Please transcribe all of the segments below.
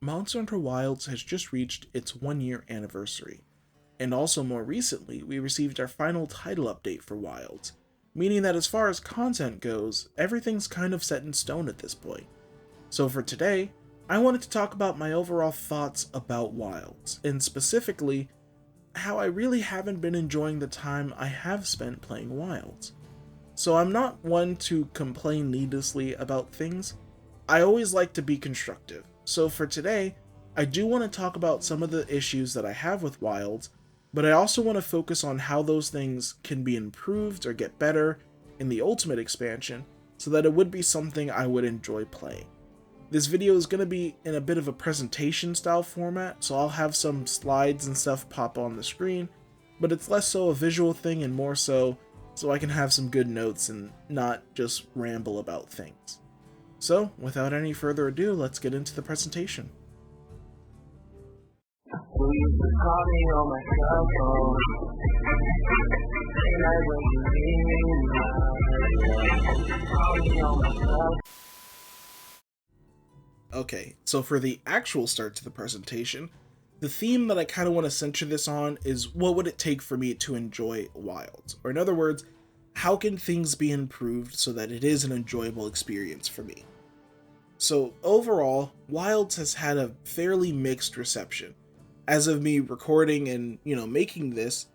Monster Hunter Wilds has just reached its 1-year anniversary, and also more recently, we received our final title update for Wilds, meaning that as far as content goes, everything's kind of set in stone at this point. So for today, I wanted to talk about my overall thoughts about Wilds, and specifically, how I really haven't been enjoying the time I have spent playing Wilds. So I'm not one to complain needlessly about things. I always like to be constructive. So for today, I do want to talk about some of the issues that I have with Wilds, but I also want to focus on how those things can be improved or get better in the Ultimate expansion so that it would be something I would enjoy playing. This video is going to be in a bit of a presentation style format, so I'll have some slides and stuff pop on the screen, but it's less so a visual thing and more so I can have some good notes and not just ramble about things. So, without any further ado, let's get into the presentation. Okay, so for the actual start to the presentation, the theme that I kind of want to center this on is what would it take for me to enjoy Wilds? Or in other words, how can things be improved so that it is an enjoyable experience for me? So overall, Wilds has had a fairly mixed reception. As of me recording and, making this,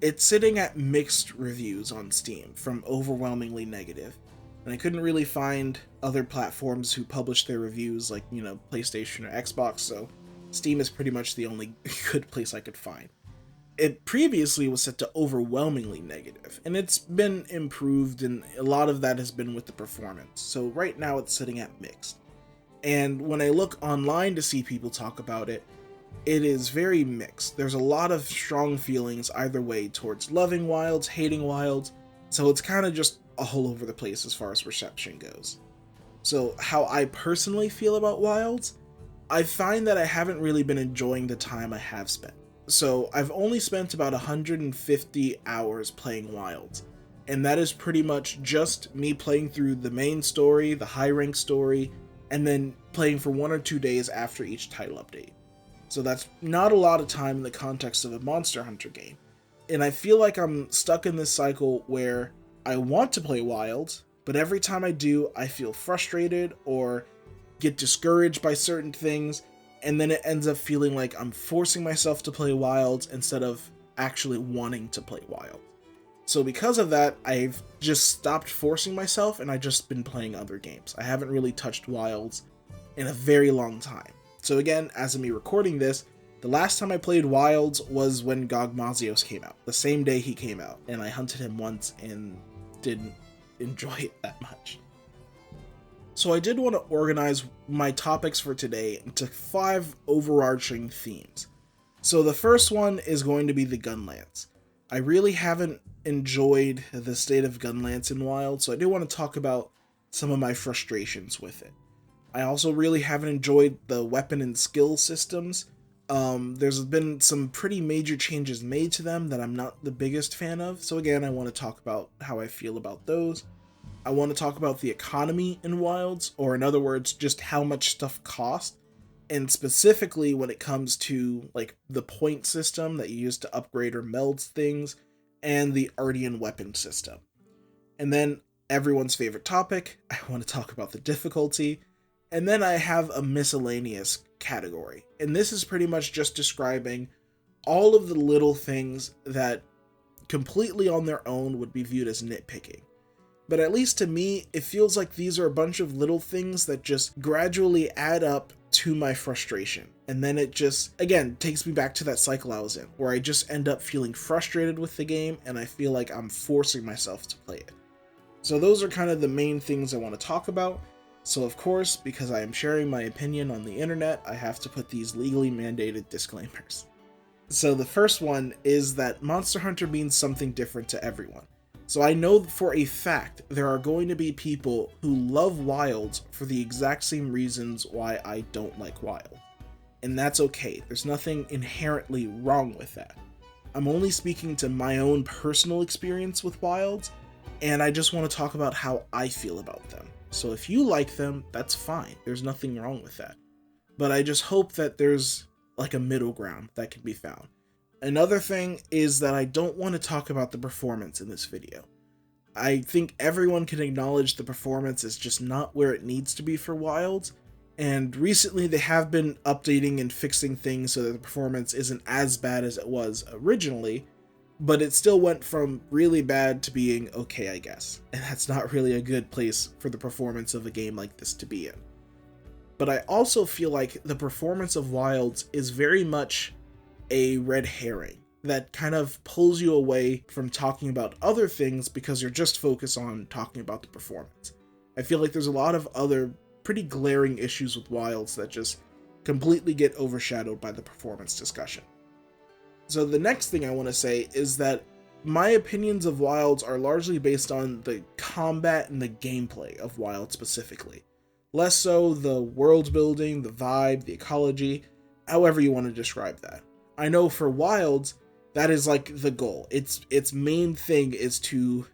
it's sitting at mixed reviews on Steam, from overwhelmingly negative. And I couldn't really find other platforms who published their reviews like, PlayStation or Xbox, so Steam is pretty much the only good place I could find. It previously was set to overwhelmingly negative, and it's been improved, and a lot of that has been with the performance. So right now it's sitting at mixed. And when I look online to see people talk about it, it is very mixed. There's a lot of strong feelings either way towards loving Wilds, hating Wilds, so it's kind of just all over the place as far as reception goes. So how I personally feel about Wilds, I find that I haven't really been enjoying the time I have spent. So I've only spent about 150 hours playing Wilds, and that is pretty much just me playing through the main story, the high rank story, and then playing for 1 or 2 days after each title update. So that's not a lot of time in the context of a Monster Hunter game. And I feel like I'm stuck in this cycle where I want to play Wilds, but every time I do, I feel frustrated or get discouraged by certain things, and then it ends up feeling like I'm forcing myself to play Wilds instead of actually wanting to play Wilds. So because of that, I've just stopped forcing myself and I've just been playing other games. I haven't really touched Wilds in a very long time. So again, as of me recording this, the last time I played Wilds was when GOG Mazios came out, the same day he came out, and I hunted him once and didn't enjoy it that much. So I did want to organize my topics for today into 5 overarching themes. So the first one is going to be the Gunlance. I really haven't enjoyed the state of Gunlance in Wilds, so I do want to talk about some of my frustrations with it. I also really haven't enjoyed the weapon and skill systems. There's been some pretty major changes made to them that I'm not the biggest fan of, so again, I want to talk about how I feel about those. I want to talk about the economy in Wilds, or in other words, just how much stuff costs, and specifically when it comes to like the point system that you use to upgrade or meld things, and the Ardean weapon system. And then everyone's favorite topic, I want to talk about the difficulty, and then I have a miscellaneous category. And this is pretty much just describing all of the little things that completely on their own would be viewed as nitpicking. But at least to me, it feels like these are a bunch of little things that just gradually add up to my frustration. And then it just, again, takes me back to that cycle I was in, where I just end up feeling frustrated with the game and I feel like I'm forcing myself to play it. So those are kind of the main things I want to talk about. So of course, because I am sharing my opinion on the internet, I have to put these legally mandated disclaimers. So the first one is that Monster Hunter means something different to everyone. So I know for a fact there are going to be people who love Wilds for the exact same reasons why I don't like Wild. And that's okay, there's nothing inherently wrong with that. I'm only speaking to my own personal experience with Wilds, and I just want to talk about how I feel about them. So if you like them, that's fine, there's nothing wrong with that. but I just hope that there's like a middle ground that can be found. Another thing is that I don't want to talk about the performance in this video. I think everyone can acknowledge the performance is just not where it needs to be for Wilds, and recently they have been updating and fixing things so that the performance isn't as bad as it was originally, but it still went from really bad to being okay, I guess, and that's not really a good place for the performance of a game like this to be in. But I also feel like the performance of Wilds is very much a red herring that kind of pulls you away from talking about other things because you're just focused on talking about the performance. I feel like there's a lot of other pretty glaring issues with Wilds that just completely get overshadowed by the performance discussion. So the next thing I want to say is that my opinions of Wilds are largely based on the combat and the gameplay of Wilds specifically. Less so the world building, the vibe, the ecology, however you want to describe that. I know for Wilds, that is like the goal. Its main thing is to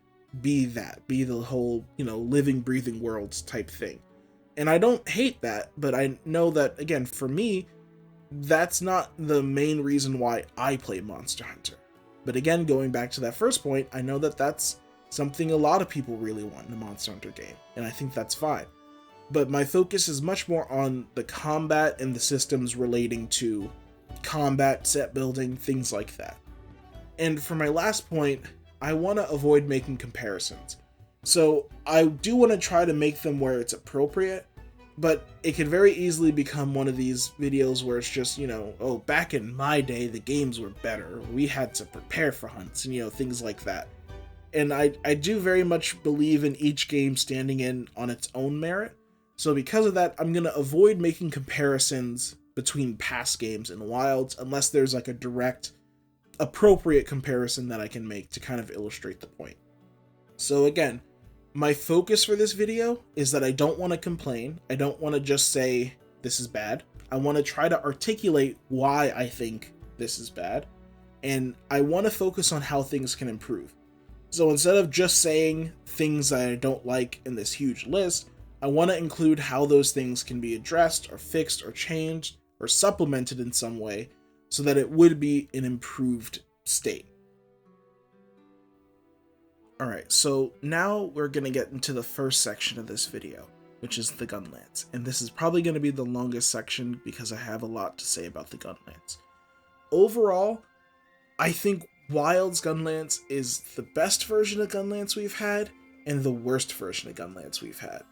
be the whole, living, breathing worlds type thing. And I don't hate that, but I know that, again, for me, that's not the main reason why I play Monster Hunter. But again, going back to that first point, I know that that's something a lot of people really want in a Monster Hunter game, and I think that's fine. But my focus is much more on the combat and the systems relating to combat, set building, things like that. And for my last point, I want to avoid making comparisons. So I do want to try to make them where it's appropriate, but it can very easily become one of these videos where it's just, oh, back in my day, the games were better. We had to prepare for hunts and, things like that. And I do very much believe in each game standing in on its own merit. So because of that, I'm going to avoid making comparisons between past games and Wilds unless there's like a direct, appropriate comparison that I can make to kind of illustrate the point. So again, my focus for this video is that I don't want to complain. I don't want to just say this is bad. I want to try to articulate why I think this is bad, and I want to focus on how things can improve. So instead of just saying things that I don't like in this huge list, I want to include how those things can be addressed or fixed or changed or supplemented in some way so that it would be an improved state. Alright, so now we're going to get into the first section of this video, which is the Gunlance. And this is probably going to be the longest section because I have a lot to say about the Gunlance. Overall, I think Wild's Gunlance is the best version of Gunlance we've had and the worst version of Gunlance we've had.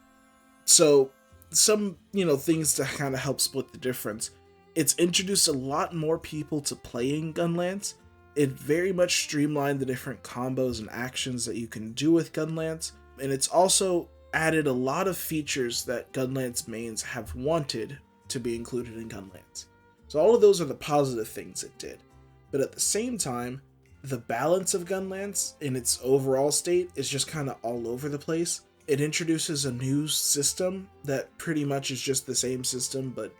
So, some, things to kind of help split the difference. It's introduced a lot more people to playing Gunlance. It very much streamlined the different combos and actions that you can do with Gunlance, and it's also added a lot of features that Gunlance mains have wanted to be included in Gunlance. So all of those are the positive things it did. But at the same time, the balance of Gunlance in its overall state is just kind of all over the place. It introduces a new system that pretty much is just the same system but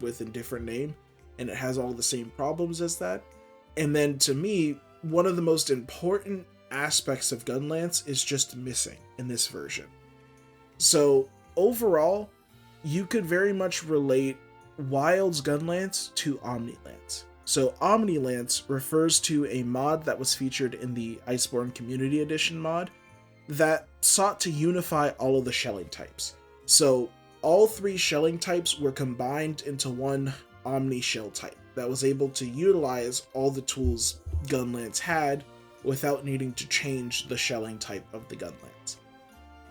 with a different name, and it has all the same problems as that. And then to me, one of the most important aspects of Gunlance is just missing in this version. So overall, you could very much relate Wild's Gunlance to Omnilance. So Omnilance refers to a mod that was featured in the Iceborne Community Edition mod that sought to unify all of the shelling types. So all three shelling types were combined into one Omni shell type that was able to utilize all the tools Gunlance had without needing to change the shelling type of the Gunlance.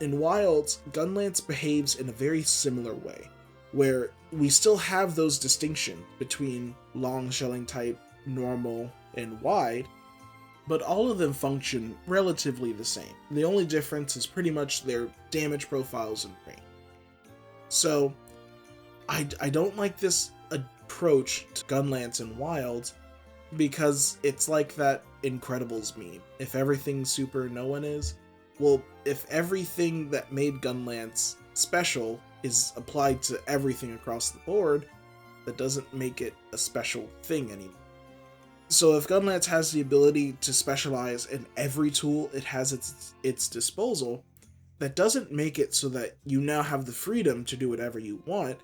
In Wilds, Gunlance behaves in a very similar way, where we still have those distinctions between long shelling type, normal, and wide, but all of them function relatively the same. The only difference is pretty much their damage profiles and range. So, I don't like this approach to Gunlance and Wilds because it's like that Incredibles meme. If everything's super, no one is. Well, if everything that made Gunlance special is applied to everything across the board, that doesn't make it a special thing anymore. So if Gunlance has the ability to specialize in every tool it has at its disposal, that doesn't make it so that you now have the freedom to do whatever you want.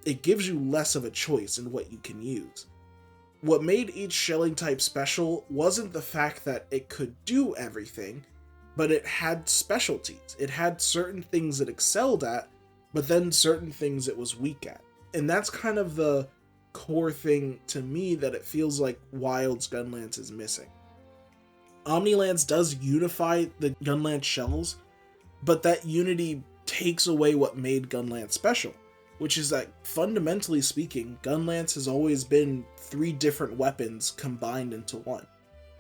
it gives you less of a choice in what you can use. What made each shelling type special wasn't the fact that it could do everything, but it had specialties. It had certain things it excelled at, but then certain things it was weak at. And that's kind of the core thing to me that it feels like Wild's Gunlance is missing. Omnilance does unify the Gunlance shells, but that unity takes away what made Gunlance special, which is that, fundamentally speaking, Gunlance has always been 3 different weapons combined into one.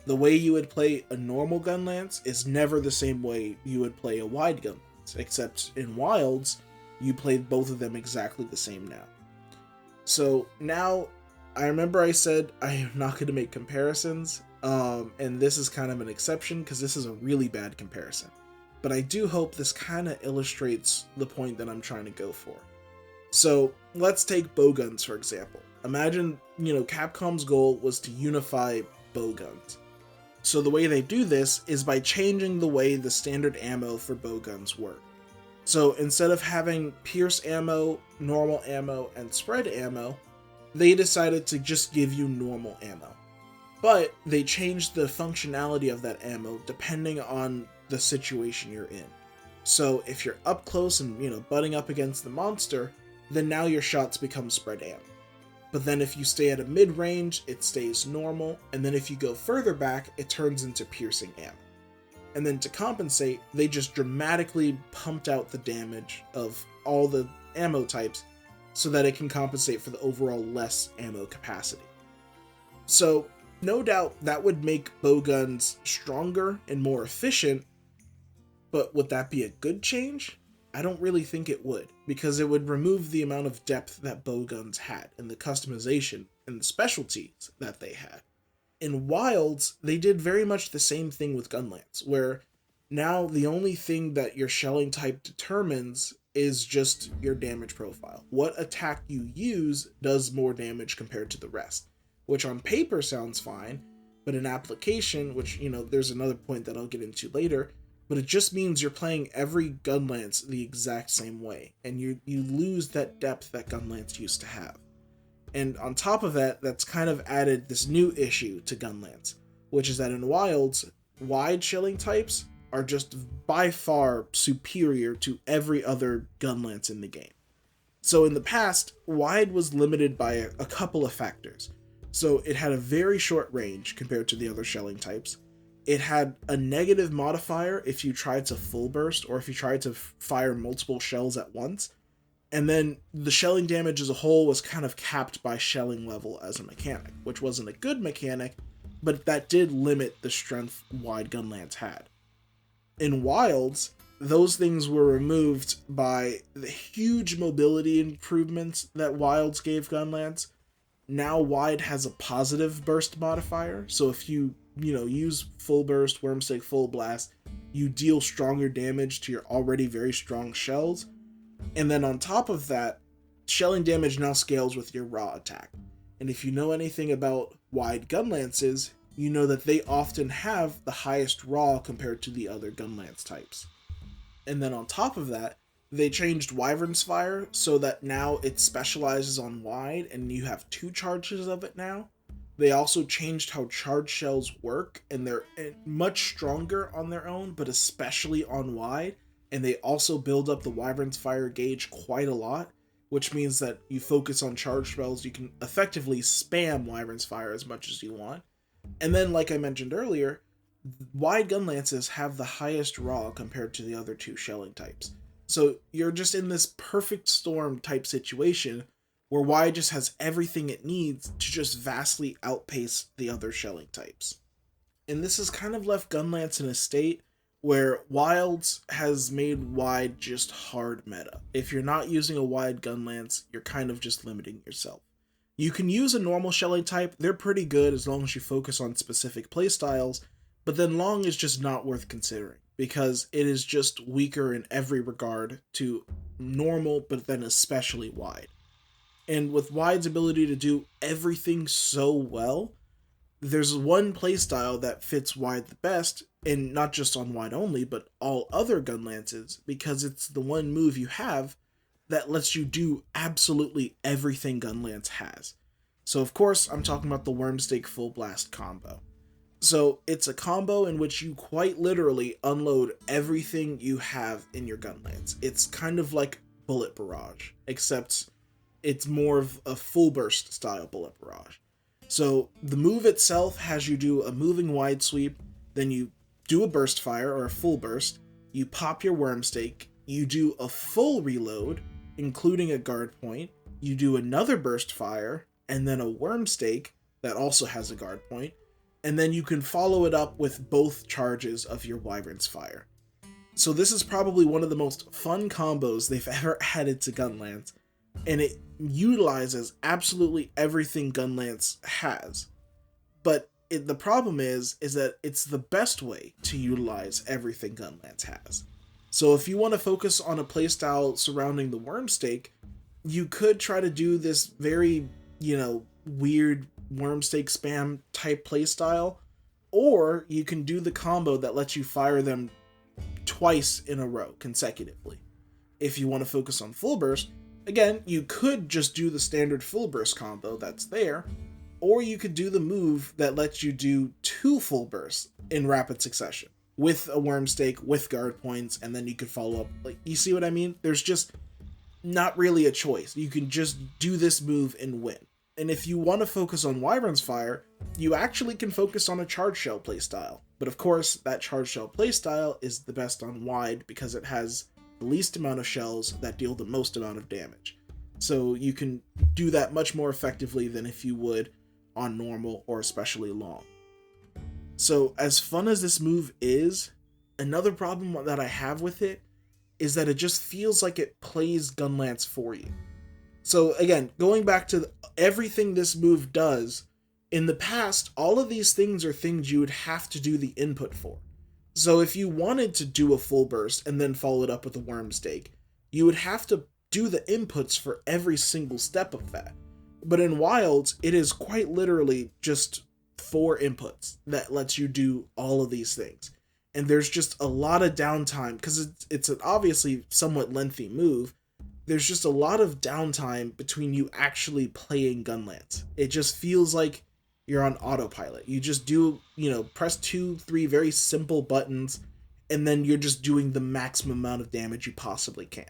The way you would play a normal Gunlance is never the same way you would play a wide Gunlance, except in Wilds, you played both of them exactly the same now. So now, I remember I said I am not going to make comparisons, and this is kind of an exception because this is a really bad comparison. But I do hope this kind of illustrates the point that I'm trying to go for. So let's take bowguns for example. Imagine, Capcom's goal was to unify bowguns. So the way they do this is by changing the way the standard ammo for bowguns work. So instead of having pierce ammo, normal ammo, and spread ammo, they decided to just give you normal ammo. But they changed the functionality of that ammo depending on the situation you're in. So if you're up close and, butting up against the monster, then now your shots become spread ammo. But then if you stay at a mid-range, it stays normal, and then if you go further back, it turns into piercing ammo. And then to compensate, they just dramatically pumped out the damage of all the ammo types so that it can compensate for the overall less ammo capacity. So, no doubt that would make bowguns stronger and more efficient, but would that be a good change? I don't really think it would, because it would remove the amount of depth that bowguns had, and the customization and the specialties that they had. In Wilds, they did very much the same thing with Gunlance, where now the only thing that your shelling type determines is just your damage profile. What attack you use does more damage compared to the rest, which on paper sounds fine, but in application, which, there's another point that I'll get into later, but it just means you're playing every Gunlance the exact same way, and you lose that depth that Gunlance used to have. And on top of that, that's kind of added this new issue to Gunlance, which is that in Wilds, wide shelling types are just by far superior to every other Gunlance in the game. So in the past, wide was limited by a couple of factors. So it had a very short range compared to the other shelling types. It had a negative modifier if you tried to full burst or if you tried to fire multiple shells at once. And then the shelling damage as a whole was kind of capped by shelling level as a mechanic, which wasn't a good mechanic, but that did limit the strength wide Gunlance had. In Wilds, those things were removed by the huge mobility improvements that Wilds gave Gunlance. Now wide has a positive burst modifier, so if you use full burst, wormstick, full blast, you deal stronger damage to your already very strong shells. And then on top of that, shelling damage now scales with your raw attack. And if you know anything about wide Gunlances, you know that they often have the highest raw compared to the other Gunlance types. And then on top of that, they changed Wyvern's Fire so that now it specializes on wide and you have 2 charges of it now. They also changed how charge shells work, and they're much stronger on their own, but especially on wide. And they also build up the Wyvern's Fire gauge quite a lot, which means that you focus on charge spells, you can effectively spam Wyvern's Fire as much as you want. And then, like I mentioned earlier, wide Gunlances have the highest raw compared to the other 2 shelling types. So you're just in this perfect storm type situation where wide just has everything it needs to just vastly outpace the other shelling types. And this has kind of left Gunlance in a state where Wilds has made wide just hard meta. If you're not using a wide Gunlance, you're kind of just limiting yourself. You can use a normal shelling type, they're pretty good as long as you focus on specific playstyles, but then long is just not worth considering, because it is just weaker in every regard to normal, but then especially wide. And with wide's ability to do everything so well, there's one playstyle that fits wide the best, and not just on wide only, but all other Gunlances, because it's the one move you have that lets you do absolutely everything Gunlance has. So of course, I'm talking about the Wormstake Full Blast combo. So it's a combo in which you quite literally unload everything you have in your Gunlance. It's kind of like Bullet Barrage, except it's more of a full burst style Bullet Barrage. So the move itself has you do a moving wide sweep, then you do a burst fire or a full burst, you pop your Wormstake, you do a full reload, including a guard point, you do another burst fire, and then a Wormstake that also has a guard point, and then you can follow it up with both charges of your Wyvern's Fire. So this is probably one of the most fun combos they've ever added to Gunlance, and it utilizes absolutely everything Gunlance has. But the problem is that it's the best way to utilize everything Gunlance has. So if you want to focus on a playstyle surrounding the Wormstake, you could try to do this very, weird Wormstake spam type playstyle, or you can do the combo that lets you fire them twice in a row consecutively. If you want to focus on full burst, again, you could just do the standard full burst combo that's there, or you could do the move that lets you do 2 full bursts in rapid succession with a Wormstake, with guard points, and then you could follow up. Like, you see what I mean? There's just not really a choice. You can just do this move and win. And if you want to focus on Wyvern's Fire, you actually can focus on a Charge Shell playstyle. But of course, that Charge Shell playstyle is the best on wide because it has the least amount of shells that deal the most amount of damage. So you can do that much more effectively than if you would on normal or especially long. So as fun as this move is, another problem that I have with it is that it just feels like it plays Gunlance for you. So again, going back to everything this move does, in the past, all of these things are things you would have to do the input for. So if you wanted to do a full burst and then follow it up with a Wormstake, you would have to do the inputs for every single step of that. But in Wilds, it is quite literally just 4 inputs that lets you do all of these things. And there's just a lot of downtime, because it's an obviously somewhat lengthy move. There's just a lot of downtime between you actually playing Gunlance. It just feels like you're on autopilot. You just do, press 2-3 very simple buttons, and then you're just doing the maximum amount of damage you possibly can.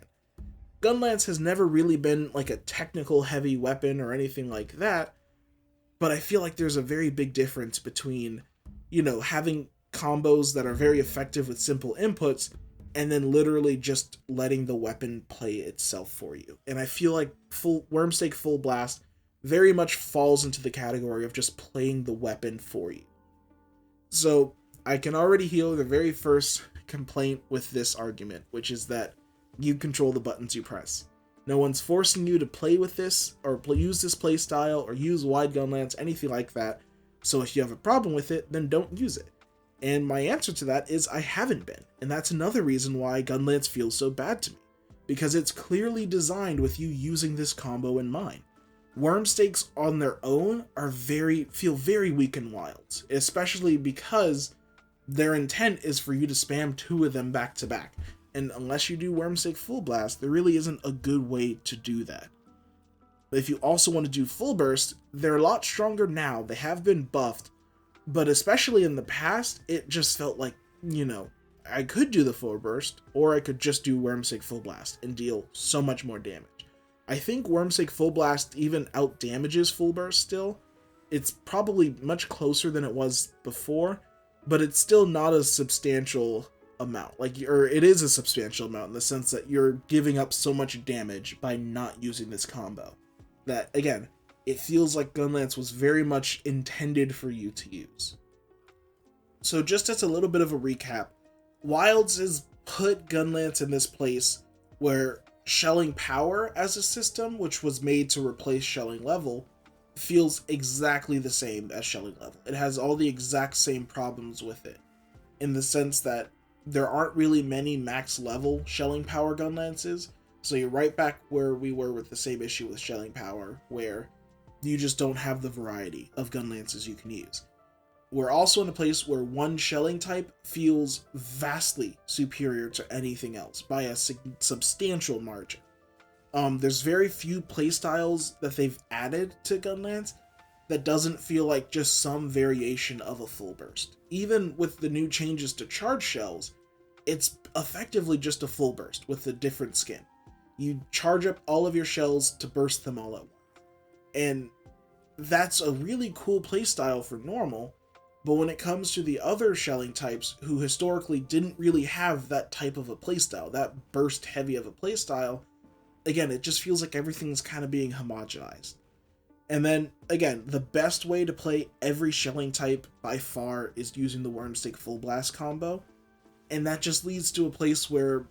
Gunlance has never really been like a technical heavy weapon or anything like that, but I feel like there's a very big difference between, having combos that are very effective with simple inputs and then literally just letting the weapon play itself for you. And I feel like Wormstake Full Blast very much falls into the category of just playing the weapon for you. So I can already hear the very first complaint with this argument, which is that you control the buttons you press. No one's forcing you to play with this, or use this play style, or use wide Gunlance, anything like that. So if you have a problem with it, then don't use it. And my answer to that is I haven't been. And that's another reason why Gunlance feels so bad to me. Because it's clearly designed with you using this combo in mind. Wormstakes on their own feel very weak in Wilds, especially because their intent is for you to spam 2 of them back to back. And unless you do Wormstake Full Blast, there really isn't a good way to do that. But if you also want to do Full Burst, they're a lot stronger now. They have been buffed. But especially in the past, it just felt like, I could do the Full Burst, or I could just do Wormstake Full Blast and deal so much more damage. I think Wormstake Full Blast even out-damages Full Burst still. It's probably much closer than it was before, but it's still not a substantial amount. It is a substantial amount in the sense that you're giving up so much damage by not using this combo. That, again, it feels like Gunlance was very much intended for you to use. So just as a little bit of a recap, Wilds has put Gunlance in this place where Shelling Power as a system, which was made to replace Shelling Level, feels exactly the same as Shelling Level. It has all the exact same problems with it, in the sense that there aren't really many max level Shelling Power Gunlances, so you're right back where we were with the same issue with Shelling Power, where you just don't have the variety of Gunlances you can use. We're also in a place where one shelling type feels vastly superior to anything else by a substantial margin. There's very few playstyles that they've added to Gunlance that doesn't feel like just some variation of a full burst. Even with the new changes to charge shells, it's effectively just a full burst with a different skin. You charge up all of your shells to burst them all at once. And that's a really cool playstyle for normal, but when it comes to the other shelling types who historically didn't really have that type of a playstyle, that burst heavy of a playstyle, again, it just feels like everything's kind of being homogenized. And then, again, the best way to play every shelling type by far is using the Wormstake Full Blast combo, and that just leads to a place where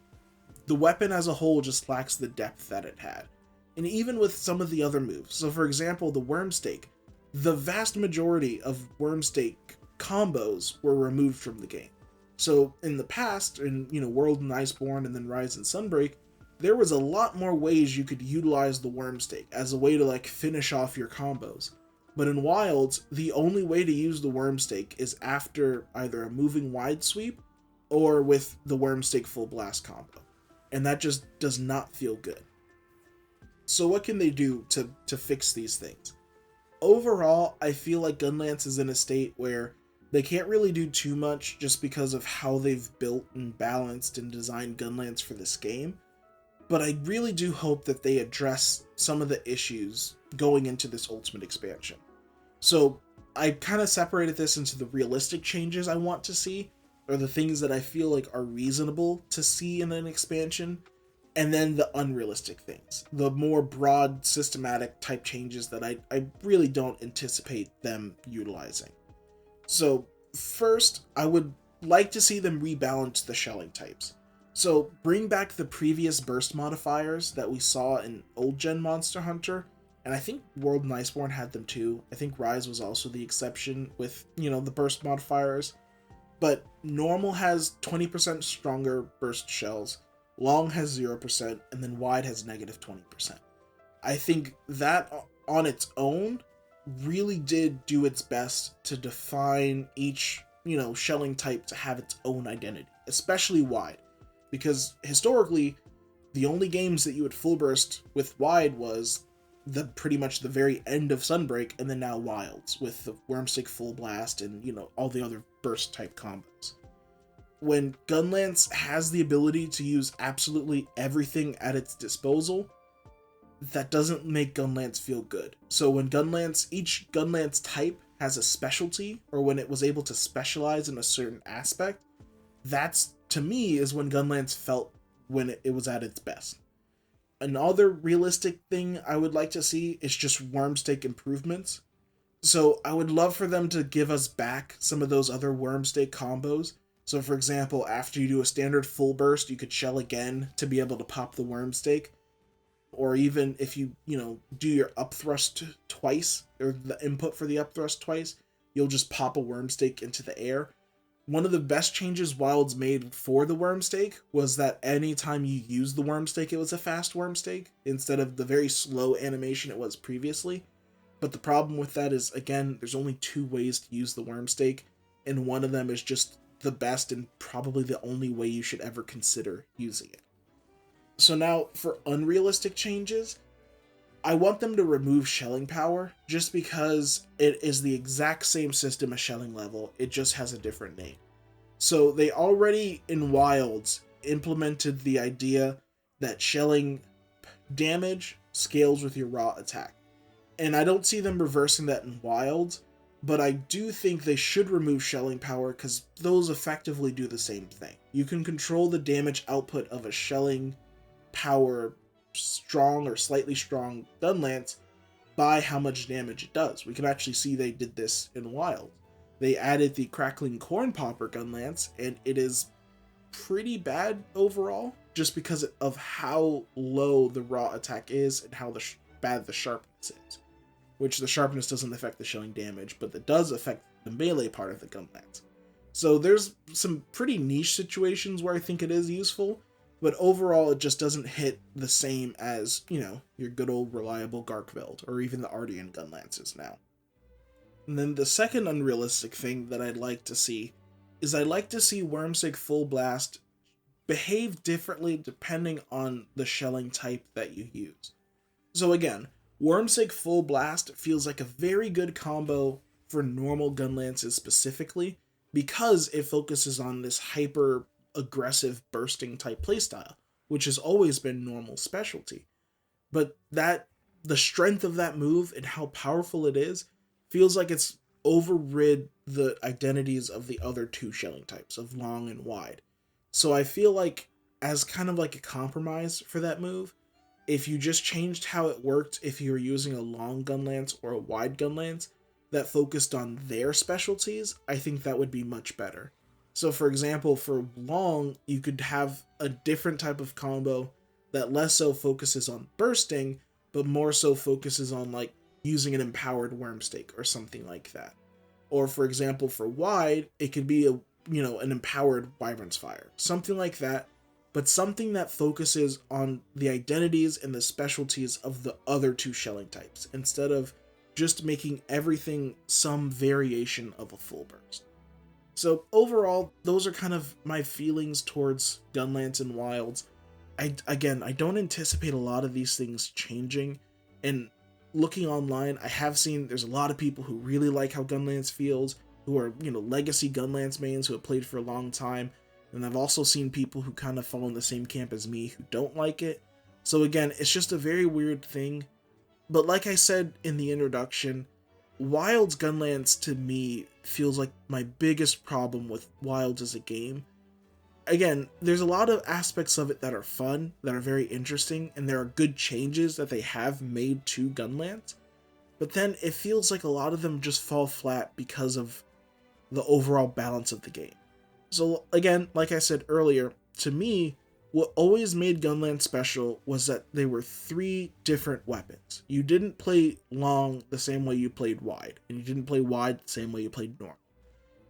the weapon as a whole just lacks the depth that it had. And even with some of the other moves, so for example, the Wormstake, the vast majority of Wormstake combos were removed from the game. So in the past, in World and Iceborne and then Rise and Sunbreak, there was a lot more ways you could utilize the Wormstake as a way to like finish off your combos. But in Wilds, the only way to use the Wormstake is after either a moving wide sweep or with the Wormstake Full Blast combo. And that just does not feel good. So what can they do to fix these things? Overall, I feel like Gunlance is in a state where they can't really do too much just because of how they've built and balanced and designed Gunlance for this game. But I really do hope that they address some of the issues going into this Ultimate expansion. So I kind of separated this into the realistic changes I want to see, or the things that I feel like are reasonable to see in an expansion, and then the unrealistic things, the more broad systematic type changes that I really don't anticipate them utilizing. So first, I would like to see them rebalance the shelling types. So bring back the previous burst modifiers that we saw in old gen Monster Hunter, and I think World and Iceborne had them too. I think Rise was also the exception with, the burst modifiers. But normal has 20% stronger burst shells, long has 0%, and then wide has negative 20%. I think that on its own really did do its best to define each, shelling type to have its own identity, especially wide. Because historically, the only games that you would full burst with wide was pretty much the very end of Sunbreak, and then now Wilds with the Wormstake Full Blast and all the other burst type combos. When Gunlance has the ability to use absolutely everything at its disposal, that doesn't make Gunlance feel good. So when each Gunlance type has a specialty, or when it was able to specialize in a certain aspect, that's, to me, is when Gunlance felt when it was at its best. Another realistic thing I would like to see is just Wormstake improvements. So I would love for them to give us back some of those other Wormstake combos. So for example, after you do a standard full burst, you could shell again to be able to pop the Wormstake. Or even if you, do your up thrust twice, or the input for the up thrust twice, you'll just pop a Wormstake into the air. One of the best changes Wilds made for the Wormstake was that anytime you use the Wormstake, it was a fast Wormstake, instead of the very slow animation it was previously. But the problem with that is, again, there's only 2 ways to use the Wormstake, and one of them is just the best and probably the only way you should ever consider using it. So now, for unrealistic changes, I want them to remove shelling power, just because it is the exact same system as shelling level, it just has a different name. So they already, in Wilds, implemented the idea that shelling damage scales with your raw attack. And I don't see them reversing that in Wilds, but I do think they should remove shelling power, because those effectively do the same thing. You can control the damage output of a shelling power strong or slightly strong Gunlance by how much damage it does. We can actually see they did this in Wild. They added the Crackling Corn Popper Gunlance, and it is pretty bad overall, just because of how low the raw attack is and how bad the sharpness is. Which the sharpness doesn't affect the shelling damage, but it does affect the melee part of the Gunlance. So there's some pretty niche situations where I think it is useful, but overall it just doesn't hit the same as, your good old reliable Garkveld, or even the Ardean Gunlances now. And then the second unrealistic thing that I'd like to see is I'd like to see Wormstake Full Blast behave differently depending on the shelling type that you use. So again, Wormsake Full Blast feels like a very good combo for normal Gunlances specifically, because it focuses on this hyper aggressive bursting type playstyle, which has always been normal specialty. But that the strength of that move and how powerful it is feels like it's overrid the identities of the other two shelling types of long and wide. So I feel like, as kind of like a compromise for that move, if you just changed how it worked if you were using a long gun lance or a wide gun lance that focused on their specialties, I think that would be much better. So for example, for long, you could have a different type of combo that less so focuses on bursting, but more so focuses on like using an empowered Wormstake or something like that. Or for example, for wide, it could be an empowered Wyvern's Fire, something like that, but something that focuses on the identities and the specialties of the other two shelling types, instead of just making everything some variation of a full burst. So overall, those are kind of my feelings towards Gunlance and Wilds. I don't anticipate a lot of these things changing, and looking online, I have seen there's a lot of people who really like how Gunlance feels, who are, legacy Gunlance mains who have played for a long time, and I've also seen people who kind of fall in the same camp as me who don't like it. So again, it's just a very weird thing, but like I said in the introduction, Wilds Gunlance to me feels like my biggest problem with Wilds as a game. Again, there's a lot of aspects of it that are fun, that are very interesting, and there are good changes that they have made to Gunlance, but then it feels like a lot of them just fall flat because of the overall balance of the game. So again, like I said earlier, to me, what always made Gunlance special was that they were 3 different weapons. You didn't play long the same way you played wide, and you didn't play wide the same way you played normal.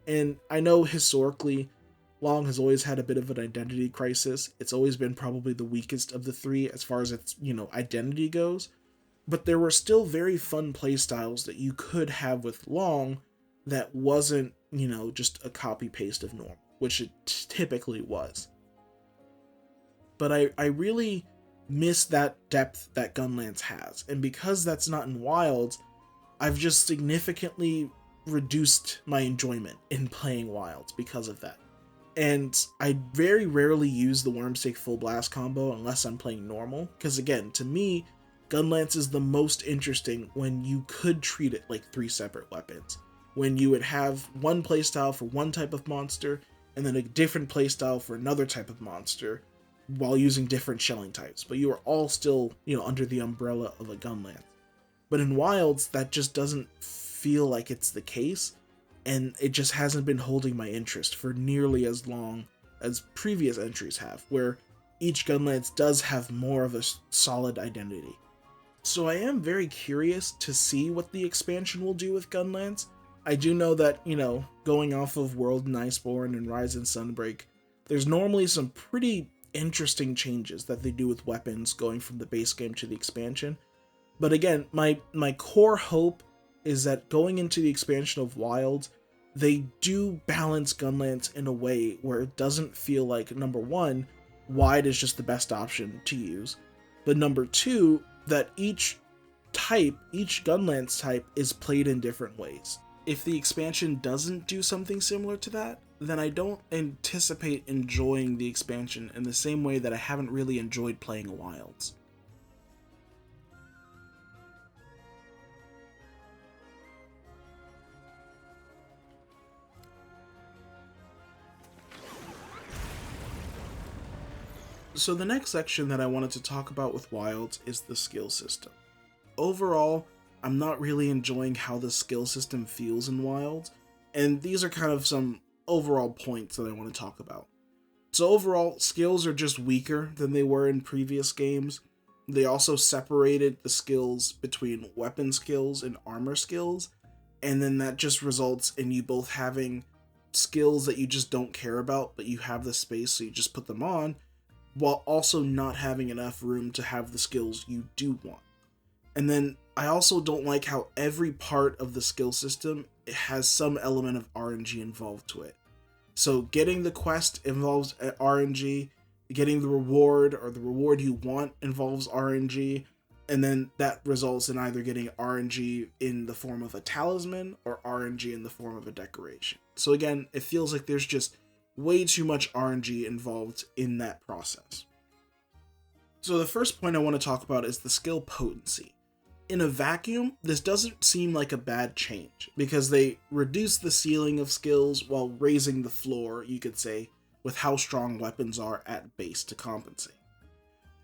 And I know historically, long has always had a bit of an identity crisis. It's always been probably the weakest of the 3 as far as its, identity goes. But there were still very fun playstyles that you could have with long that wasn't, just a copy-paste of normal, which it typically was. But I really miss that depth that Gunlance has, and because that's not in Wilds, I've just significantly reduced my enjoyment in playing Wilds because of that. And I very rarely use the Wormstake Full Blast combo unless I'm playing normal, because again, to me, Gunlance is the most interesting when you could treat it like 3 separate weapons. When you would have one playstyle for one type of monster, and then a different playstyle for another type of monster, while using different shelling types, but you are all still, under the umbrella of a Gunlance. But in Wilds, that just doesn't feel like it's the case, and it just hasn't been holding my interest for nearly as long as previous entries have, where each Gunlance does have more of a solid identity. So I am very curious to see what the expansion will do with Gunlance. I do know that, going off of World and Iceborne and Rise and Sunbreak, there's normally some pretty interesting changes that they do with weapons going from the base game to the expansion. But again, my core hope is that going into the expansion of Wilds, they do balance Gunlance in a way where it doesn't feel like, number 1, wide is just the best option to use, but number 2, that each Gunlance type is played in different ways. If the expansion doesn't do something similar to that, then I don't anticipate enjoying the expansion in the same way that I haven't really enjoyed playing Wilds. So the next section that I wanted to talk about with Wilds is the skill system. Overall, I'm not really enjoying how the skill system feels in Wilds, and these are kind of some overall points that I want to talk about. So overall, skills are just weaker than they were in previous games. They also separated the skills between weapon skills and armor skills, and then that just results in you both having skills that you just don't care about, but you have the space so you just put them on, while also not having enough room to have the skills you do want. And then I also don't like how every part of the skill system has some element of RNG involved to it. So getting the quest involves RNG, getting the reward or the reward you want involves RNG, and then that results in either getting RNG in the form of a talisman or RNG in the form of a decoration. So again, it feels like there's just way too much RNG involved in that process. So the first point I want to talk about is the skill potency. In a vacuum, this doesn't seem like a bad change, because they reduce the ceiling of skills while raising the floor, you could say, with how strong weapons are at base to compensate.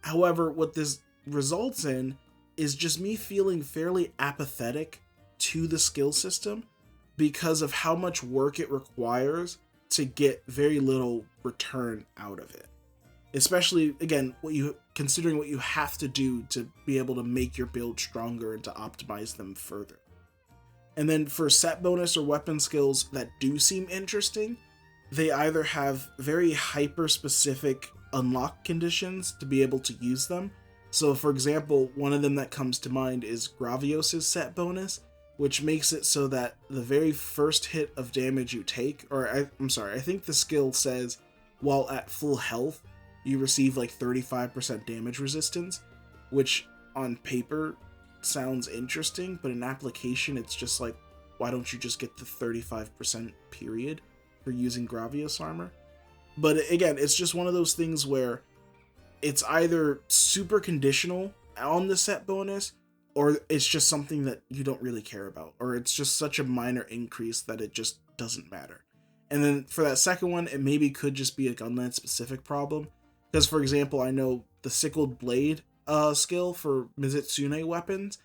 However, what this results in is just me feeling fairly apathetic to the skill system because of how much work it requires to get very little return out of it. Especially, again, considering what you have to do to be able to make your build stronger and to optimize them further. And then for set bonus or weapon skills that do seem interesting, they either have very hyper-specific unlock conditions to be able to use them. So for example, one of them that comes to mind is Gravios' set bonus, which makes it so that the very first hit of damage you take, I think the skill says, while at full health, you receive like 35% damage resistance, which on paper sounds interesting, but in application it's just like, why don't you just get the 35% period for using Gravios armor? But again, it's just one of those things where it's either super conditional on the set bonus, or it's just something that you don't really care about, or it's just such a minor increase that it just doesn't matter. And then for that second one, it maybe could just be a Gunlance specific problem. Because, for example, I know the Sickled Blade skill for Mizitsune weapons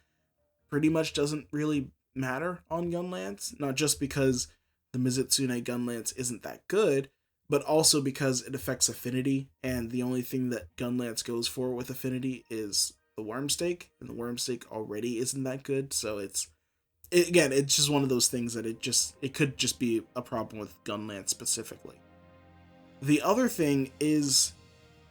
pretty much doesn't really matter on Gunlance. Not just because the Mizitsune Gunlance isn't that good, but also because it affects affinity, and the only thing that Gunlance goes for with affinity is the Wormstake, and the Wormstake already isn't that good, so it's just one of those things that it could just be a problem with Gunlance specifically. The other thing is,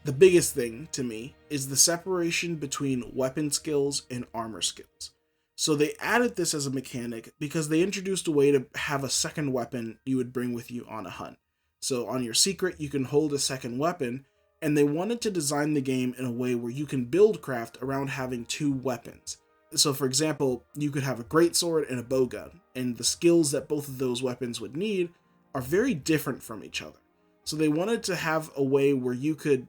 the biggest thing to me is the separation between weapon skills and armor skills. So they added this as a mechanic because they introduced a way to have a second weapon you would bring with you on a hunt. So on your secret, you can hold a second weapon, and they wanted to design the game in a way where you can build craft around having two weapons. So for example, you could have a greatsword and a bowgun, and the skills that both of those weapons would need are very different from each other. So they wanted to have a way where you could,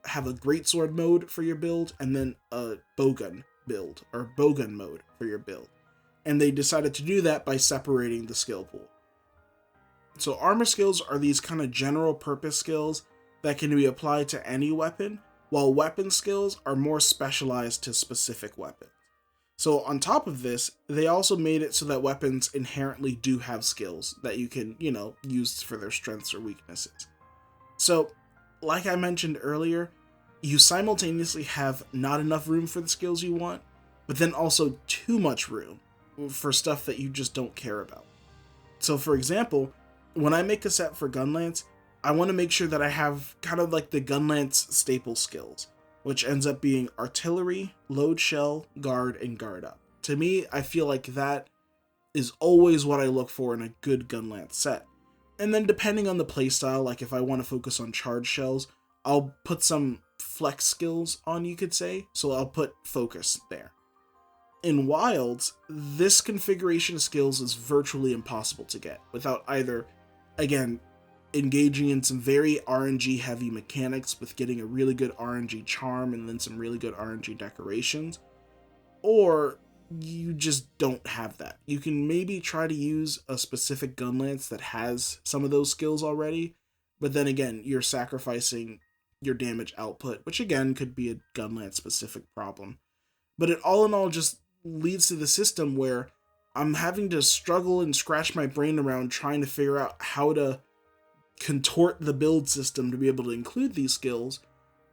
have a greatsword mode for your build and then a bowgun build or bowgun mode for your build. And they decided to do that by separating the skill pool. So armor skills are these kind of general purpose skills that can be applied to any weapon, while weapon skills are more specialized to specific weapons. So on top of this, they also made it so that weapons inherently do have skills that you can, use for their strengths or weaknesses. So, like I mentioned earlier, you simultaneously have not enough room for the skills you want, but then also too much room for stuff that you just don't care about. So for example, when I make a set for Gunlance, I want to make sure that I have kind of like the Gunlance staple skills, which ends up being artillery, load shell, guard, and guard up. To me, I feel like that is always what I look for in a good Gunlance set. And then depending on the playstyle, like if I want to focus on charge shells, I'll put some flex skills on, you could say, so I'll put focus there. In Wilds, this configuration of skills is virtually impossible to get without either, again, engaging in some very RNG heavy mechanics with getting a really good RNG charm and then some really good RNG decorations, or you just don't have that. You can maybe try to use a specific Gunlance that has some of those skills already, but then again, you're sacrificing your damage output, which again could be a Gunlance specific problem. But it all in all just leads to the system where I'm having to struggle and scratch my brain around trying to figure out how to contort the build system to be able to include these skills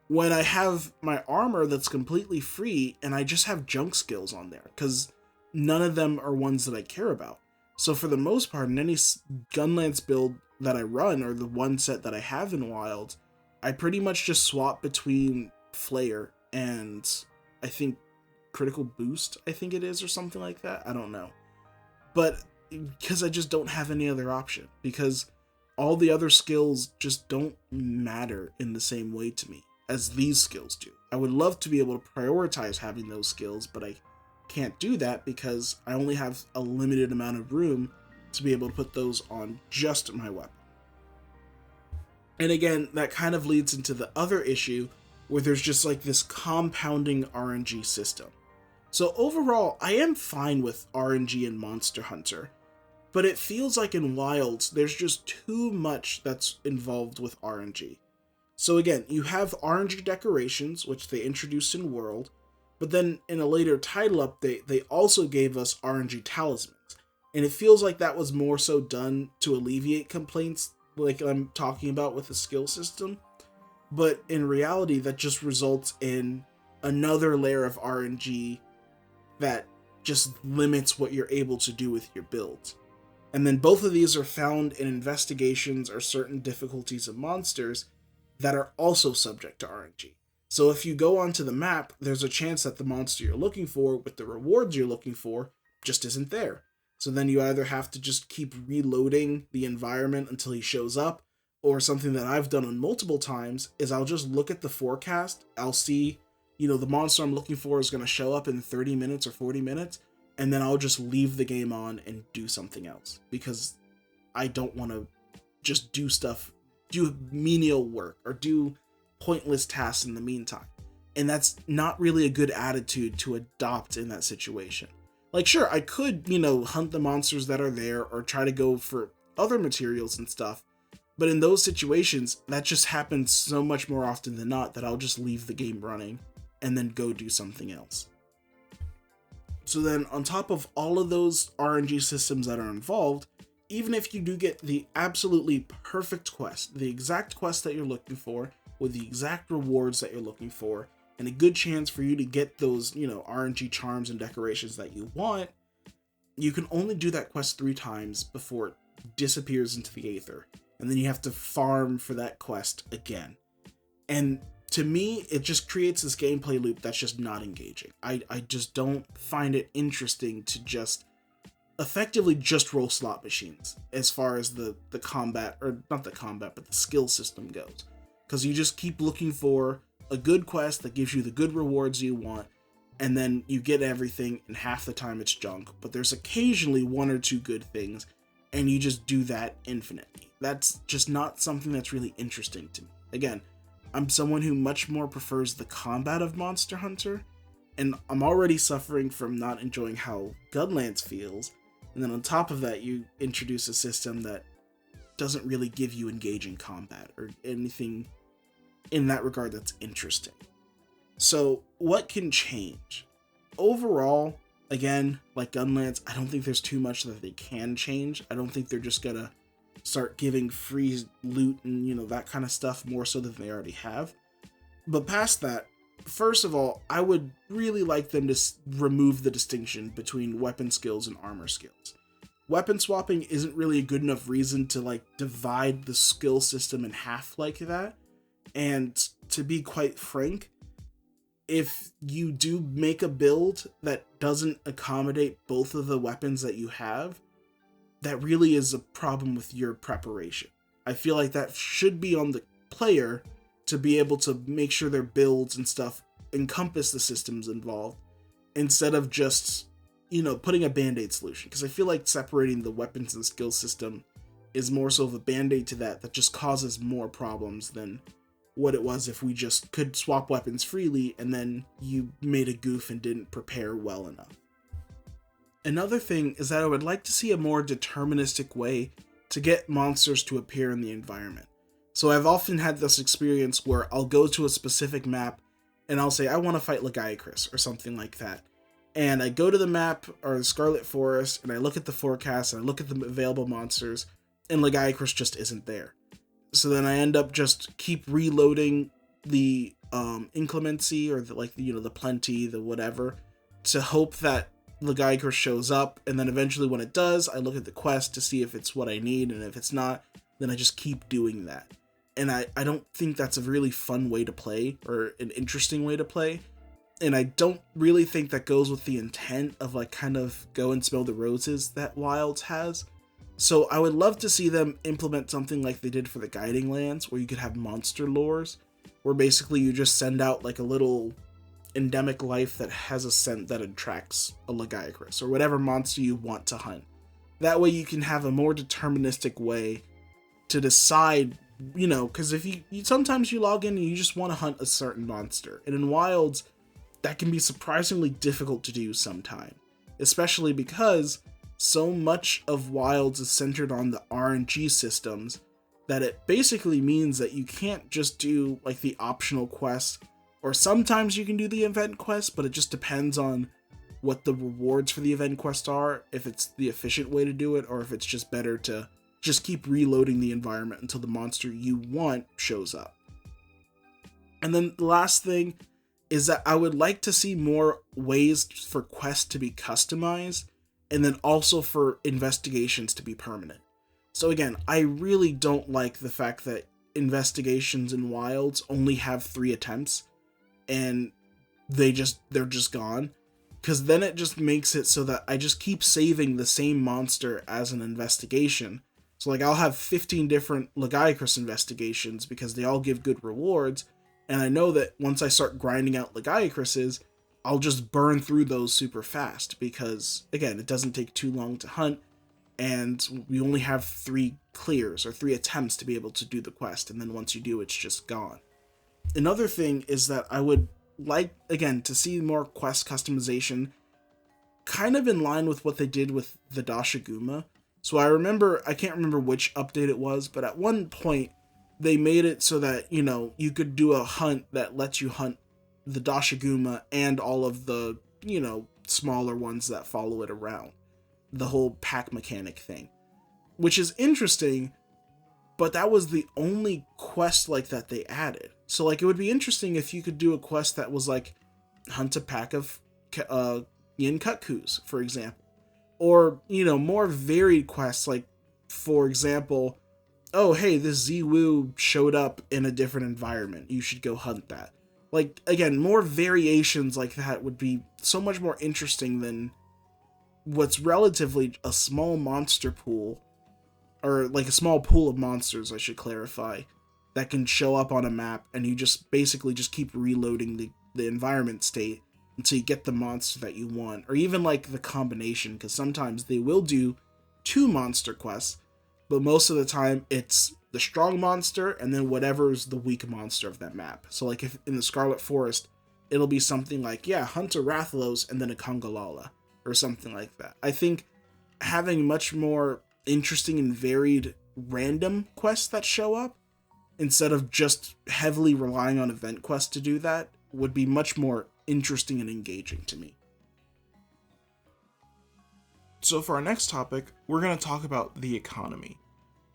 when I have my armor that's completely free and I just have junk skills on there because none of them are ones that I care about. So for the most part, in any Gunlance build that I run, or the one set that I have in Wilds, I pretty much just swap between Flare and I think Critical Boost, I think it is, or something like that. I don't know. But because I just don't have any other option, because all the other skills just don't matter in the same way to me as these skills do. I would love to be able to prioritize having those skills, but I can't do that because I only have a limited amount of room to be able to put those on just my weapon. And again, that kind of leads into the other issue where there's just like this compounding RNG system. So overall, I am fine with RNG in Monster Hunter, but it feels like in Wilds, there's just too much that's involved with RNG. So again, you have RNG decorations, which they introduced in World, but then in a later title update, they also gave us RNG talismans. And it feels like that was more so done to alleviate complaints like I'm talking about with the skill system. But in reality, that just results in another layer of RNG that just limits what you're able to do with your builds. And then both of these are found in investigations or certain difficulties of monsters that are also subject to RNG. So if you go onto the map, there's a chance that the monster you're looking for with the rewards you're looking for just isn't there. So then you either have to just keep reloading the environment until he shows up, or something that I've done on multiple times is I'll just look at the forecast, I'll see, the monster I'm looking for is going to show up in 30 minutes or 40 minutes, and then I'll just leave the game on and do something else, because I don't want to just do menial work, or do pointless tasks in the meantime. And that's not really a good attitude to adopt in that situation. Like, sure, I could, hunt the monsters that are there, or try to go for other materials and stuff, but in those situations, that just happens so much more often than not that I'll just leave the game running and then go do something else. So then, on top of all of those RNG systems that are involved, even if you do get the absolutely perfect quest, the exact quest that you're looking for, with the exact rewards that you're looking for, and a good chance for you to get those, RNG charms and decorations that you want, you can only do that quest 3 times before it disappears into the aether. And then you have to farm for that quest again. And to me, it just creates this gameplay loop that's just not engaging. I just don't find it interesting to just effectively just roll slot machines as far as the combat, or not the combat, but the skill system goes. Because you just keep looking for a good quest that gives you the good rewards you want, and then you get everything, and half the time it's junk. But there's occasionally 1 or 2 good things, and you just do that infinitely. That's just not something that's really interesting to me. Again, I'm someone who much more prefers the combat of Monster Hunter, and I'm already suffering from not enjoying how Gunlance feels, and then on top of that, you introduce a system that doesn't really give you engaging combat, or anything in that regard that's interesting. So, what can change? Overall, again, like Gunlance, I don't think there's too much that they can change. I don't think they're just gonna start giving free loot and, that kind of stuff more so than they already have. But past that, first of all, I would really like them to remove the distinction between weapon skills and armor skills. Weapon swapping isn't really a good enough reason to, divide the skill system in half like that. And to be quite frank, if you do make a build that doesn't accommodate both of the weapons that you have, that really is a problem with your preparation. I feel like that should be on the player to be able to make sure their builds and stuff encompass the systems involved, instead of just, putting a band-aid solution. Because I feel like separating the weapons and skill system is more so of a band-aid to that just causes more problems than what it was if we just could swap weapons freely and then you made a goof and didn't prepare well enough. Another thing is that I would like to see a more deterministic way to get monsters to appear in the environment. So I've often had this experience where I'll go to a specific map and I'll say, I want to fight Lagiacrus or something like that. And I go to the map or the Scarlet Forest and I look at the forecast and I look at the available monsters, and Lagiacrus just isn't there. So then I end up just keep reloading the inclemency or the plenty, the whatever, to hope that Lagiacrus shows up, and then eventually when it does, I look at the quest to see if it's what I need, and if it's not, then I just keep doing that. And I don't think that's a really fun way to play, or an interesting way to play, and I don't really think that goes with the intent of kind of go and smell the roses that Wilds has. So I would love to see them implement something like they did for the Guiding Lands, where you could have monster lores, where basically you just send out like a little endemic life that has a scent that attracts a Lagiacrus, or whatever monster you want to hunt. That way you can have a more deterministic way to decide, because if you sometimes you log in and you just want to hunt a certain monster, and in Wilds, that can be surprisingly difficult to do sometimes, especially because so much of Wilds is centered on the RNG systems that it basically means that you can't just do like the optional quests, or sometimes you can do the event quest, but it just depends on what the rewards for the event quest are, if it's the efficient way to do it, or if it's just better to just keep reloading the environment until the monster you want shows up. And then the last thing is that I would like to see more ways for quests to be customized, and then also for investigations to be permanent. So again, I really don't like the fact that investigations in Wilds only have 3 attempts, and they're just gone. Because then it just makes it so that I just keep saving the same monster as an investigation. So like I'll have 15 different Lagiacrus investigations because they all give good rewards, and I know that once I start grinding out Lagiacruses, I'll just burn through those super fast because, again, it doesn't take too long to hunt, and we only have 3 clears or 3 attempts to be able to do the quest, and then once you do, it's just gone. Another thing is that I would like, again, to see more quest customization, kind of in line with what they did with the Dashaguma. So I can't remember which update it was, but at one point, they made it so that, you could do a hunt that lets you hunt the Dashaguma and all of the, smaller ones that follow it around. The whole pack mechanic thing. Which is interesting, but that was the only quest like that they added. So like it would be interesting if you could do a quest that was like hunt a pack of Yin Kutkus, for example. Or, more varied quests like, for example, oh hey, this Ziwu showed up in a different environment. You should go hunt that. Like, again, more variations like that would be so much more interesting than what's relatively a small monster pool, or like a small pool of monsters, I should clarify, that can show up on a map, and you just basically just keep reloading the environment state until you get the monster that you want, or even like the combination, because sometimes they will do 2 monster quests, but most of the time it's the strong monster and then whatever's the weak monster of that map. So like if in the Scarlet Forest, it'll be something like, hunt a Rathalos and then a Congalala, or something like that. I think having much more interesting and varied random quests that show up, instead of just heavily relying on event quests to do that, would be much more interesting and engaging to me. So for our next topic, we're going to talk about the economy.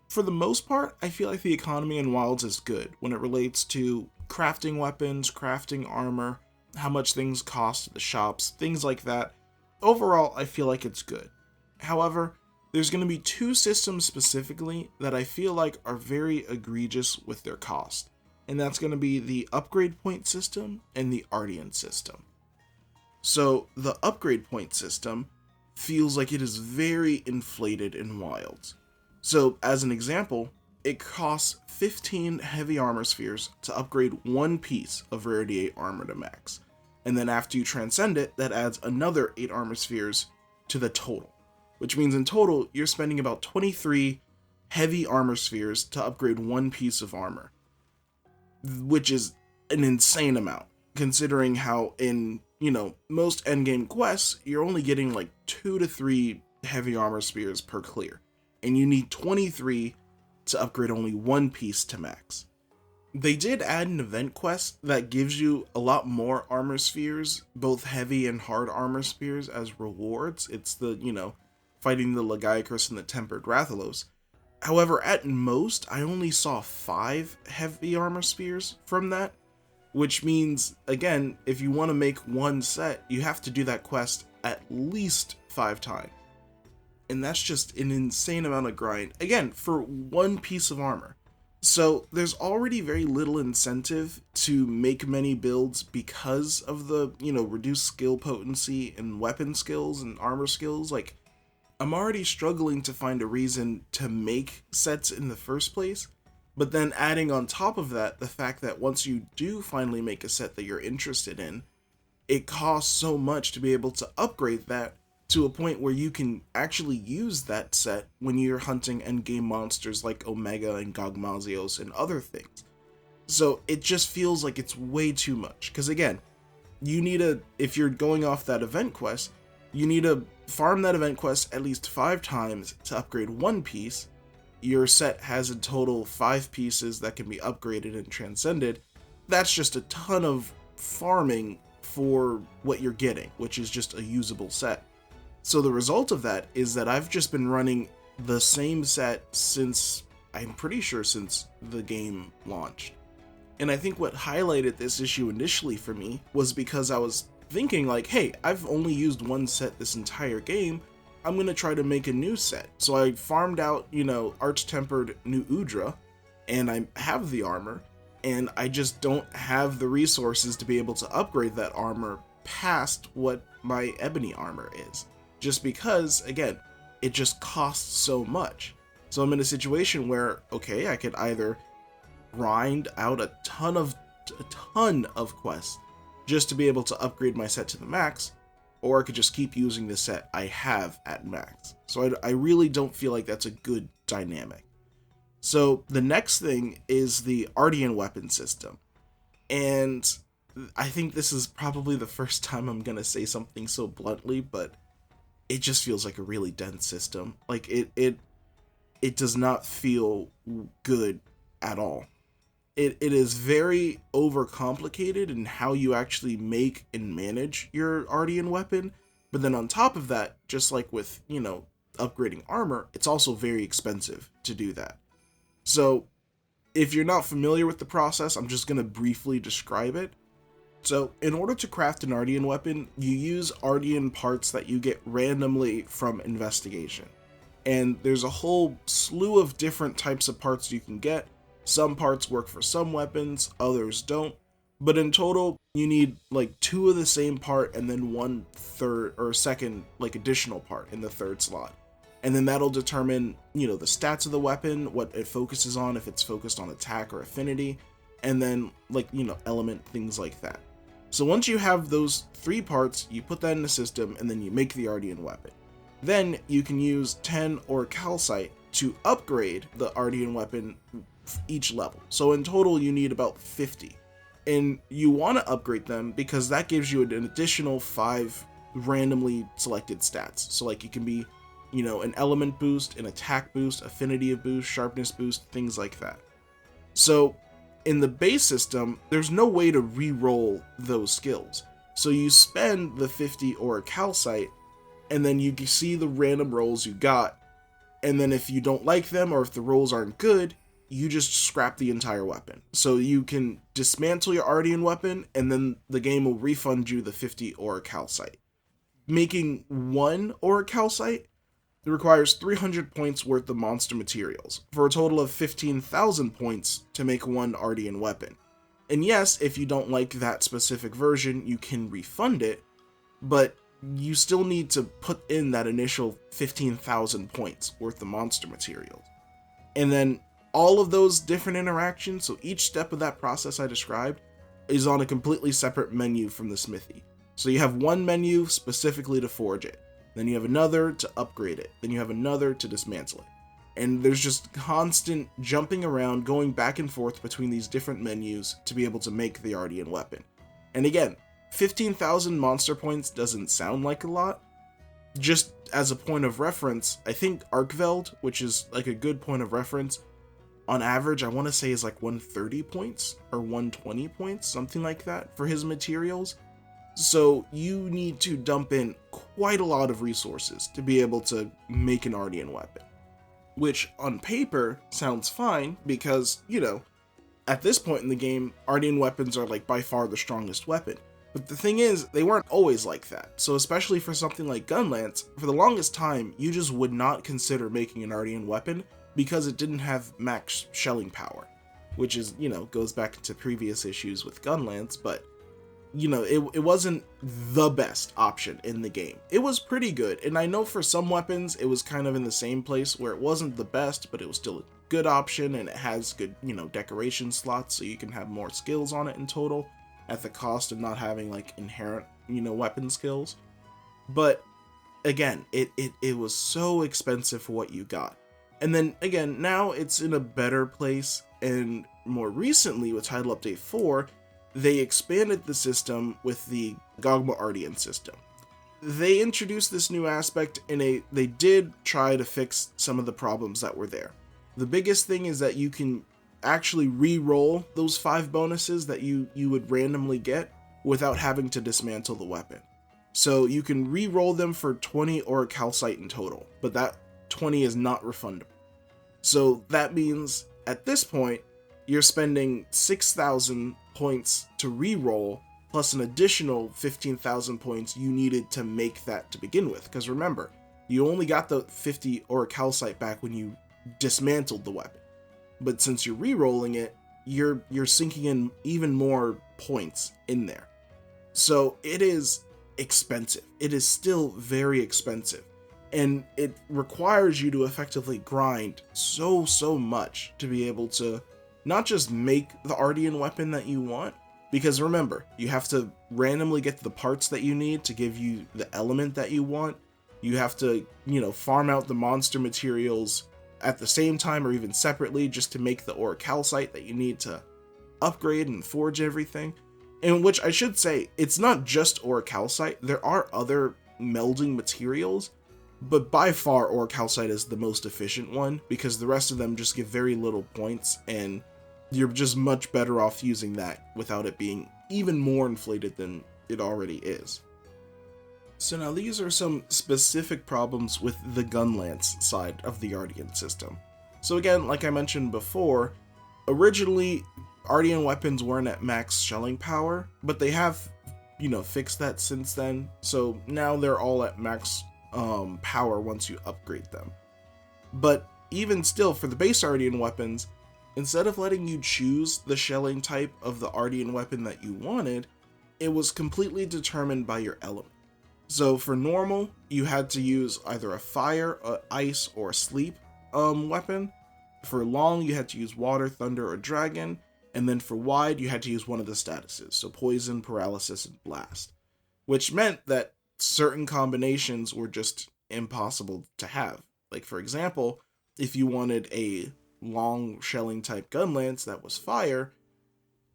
For the most part, I feel like the economy in Wilds is good when it relates to crafting weapons, crafting armor, how much things cost at the shops, things like that. Overall, I feel like it's good. However, there's going to be 2 systems specifically that I feel like are very egregious with their cost. And that's going to be the upgrade point system and the Ardian system. So the upgrade point system feels like it is very inflated in Wilds. So as an example, it costs 15 heavy armor spheres to upgrade 1 piece of Rarity 8 armor to max. And then after you transcend it, that adds another 8 armor spheres to the total. Which means in total, you're spending about 23 heavy armor spheres to upgrade 1 piece of armor. Which is an insane amount, considering how in, most endgame quests, you're only getting like 2 to 3 heavy armor spheres per clear. And you need 23 to upgrade only 1 piece to max. They did add an event quest that gives you a lot more armor spheres, both heavy and hard armor spheres, as rewards. It's the, fighting the Lagiacrus and the Tempered Rathalos. However, at most, I only saw 5 heavy armor spheres from that, which means, again, if you want to make 1 set, you have to do that quest at least 5 times. And that's just an insane amount of grind, again, for 1 piece of armor. So there's already very little incentive to make many builds because of the, reduced skill potency and weapon skills and armor skills. Like, I'm already struggling to find a reason to make sets in the first place, but then adding on top of that the fact that once you do finally make a set that you're interested in, it costs so much to be able to upgrade that to a point where you can actually use that set when you're hunting endgame monsters like Omega and Gogmazios and other things. So it just feels like it's way too much, because again, if you're going off that event quest, you need to farm that event quest at least 5 times to upgrade one piece. Your set has in total 5 pieces that can be upgraded and transcended. That's just a ton of farming for what you're getting, which is just a usable set. So the result of that is that I've just been running the same set since, I'm pretty sure since the game launched. And I think what highlighted this issue initially for me was because I was thinking like, hey, I've only used one set this entire game, I'm gonna try to make a new set. So I farmed out, Arch-Tempered New Udra, and I have the armor, and I just don't have the resources to be able to upgrade that armor past what my ebony armor is. Just because, again, it just costs so much. So I'm in a situation where, okay, I could either grind out a ton of quests just to be able to upgrade my set to the max, or I could just keep using the set I have at max. So I really don't feel like that's a good dynamic. So the next thing is the Ardian weapon system. And I think this is probably the first time I'm going to say something so bluntly, but it just feels like a really dense system. Like it does not feel good at all. It is very overcomplicated in how you actually make and manage your Ardian weapon, but then on top of that, just like with, upgrading armor, it's also very expensive to do that. So if you're not familiar with the process, I'm just going to briefly describe it. So in order to craft an Ardian weapon, you use Ardian parts that you get randomly from investigation. And there's a whole slew of different types of parts you can get. Some parts work for some weapons, others don't. But in total, you need like 2 of the same part and then 1 third or second additional part in the 3rd slot. And then that'll determine, the stats of the weapon, what it focuses on, if it's focused on attack or affinity, and then element, things like that. So once you have those 3 parts, you put that in the system and then you make the Ardian weapon. Then you can use 10 or calcite to upgrade the Ardian weapon each level. So in total, you need about 50. And you want to upgrade them because that gives you an additional 5 randomly selected stats. So you can be, an element boost, an attack boost, affinity boost, sharpness boost, things like that. So in the base system, there's no way to re-roll those skills. So you spend the 50 or calcite, and then you see the random rolls you got, and then if you don't like them or if the rolls aren't good, you just scrap the entire weapon. So you can dismantle your Ardian weapon, and then the game will refund you the 50 or calcite. Making 1 or calcite requires 300 points worth of monster materials, for a total of 15,000 points to make 1 Ardian weapon. And yes, if you don't like that specific version, you can refund it, but you still need to put in that initial 15,000 points worth of monster materials. And then all of those different interactions, so each step of that process I described, is on a completely separate menu from the smithy. So you have one menu specifically to forge it, then you have another to upgrade it, then you have another to dismantle it. And there's just constant jumping around, going back and forth between these different menus to be able to make the Ardian weapon. And again, 15,000 monster points doesn't sound like a lot. Just as a point of reference, I think Arkveld, which is a good point of reference, on average, I want to say is 130 points or 120 points, something like that, for his materials. So you need to dump in quite a lot of resources to be able to make an Ardian weapon. Which, on paper, sounds fine because, at this point in the game, Ardian weapons are by far the strongest weapon. But the thing is, they weren't always like that. So especially for something like Gunlance, for the longest time, you just would not consider making an Ardian weapon because it didn't have max shelling power. Which is, goes back to previous issues with Gunlance, but it wasn't the best option in the game. It was pretty good, and I know for some weapons it was kind of in the same place where it wasn't the best, but it was still a good option, and it has good, decoration slots, so you can have more skills on it in total at the cost of not having like inherent, weapon skills. But again, it was so expensive for what you got. And then again, now it's in a better place, and more recently with Title Update 4, they expanded the system with the Gogma Ardian system. They introduced this new aspect, and they did try to fix some of the problems that were there. The biggest thing is that you can actually re-roll those 5 bonuses that you would randomly get without having to dismantle the weapon. So you can re-roll them for 20 Auroure Calcite in total, but that 20 is not refundable. So that means at this point, you're spending 6,000 points to re-roll, plus an additional 15,000 points you needed to make that to begin with. Because remember, you only got the 50 Auroure Calcite back when you dismantled the weapon. But since you're re-rolling it, you're sinking in even more points in there. So it is expensive. It is still very expensive. And it requires you to effectively grind so much to be able to not just make the Ardian weapon that you want, because remember, you have to randomly get the parts that you need to give you the element that you want. You have to, farm out the monster materials at the same time or even separately just to make the Auroure Calcite that you need to upgrade and forge everything. In which I should say, it's not just Auroure Calcite, there are other melding materials, but by far Auroure Calcite is the most efficient one, because the rest of them just give very little points, and you're just much better off using that without it being even more inflated than it already is. So now these are some specific problems with the Gunlance side of the Ardian system. So again, like I mentioned before, originally Ardian weapons weren't at max shelling power, but they have, fixed that since then. So now they're all at max power once you upgrade them. But even still, for the base Ardian weapons, instead of letting you choose the shelling type of the Ardian weapon that you wanted, it was completely determined by your element. So for normal, you had to use either a fire, a ice, or a sleep weapon. For long, you had to use water, thunder, or dragon. And then for wide, you had to use one of the statuses, so poison, paralysis, and blast. Which meant that certain combinations were just impossible to have. Like for example, if you wanted a long shelling type Gunlance that was fire,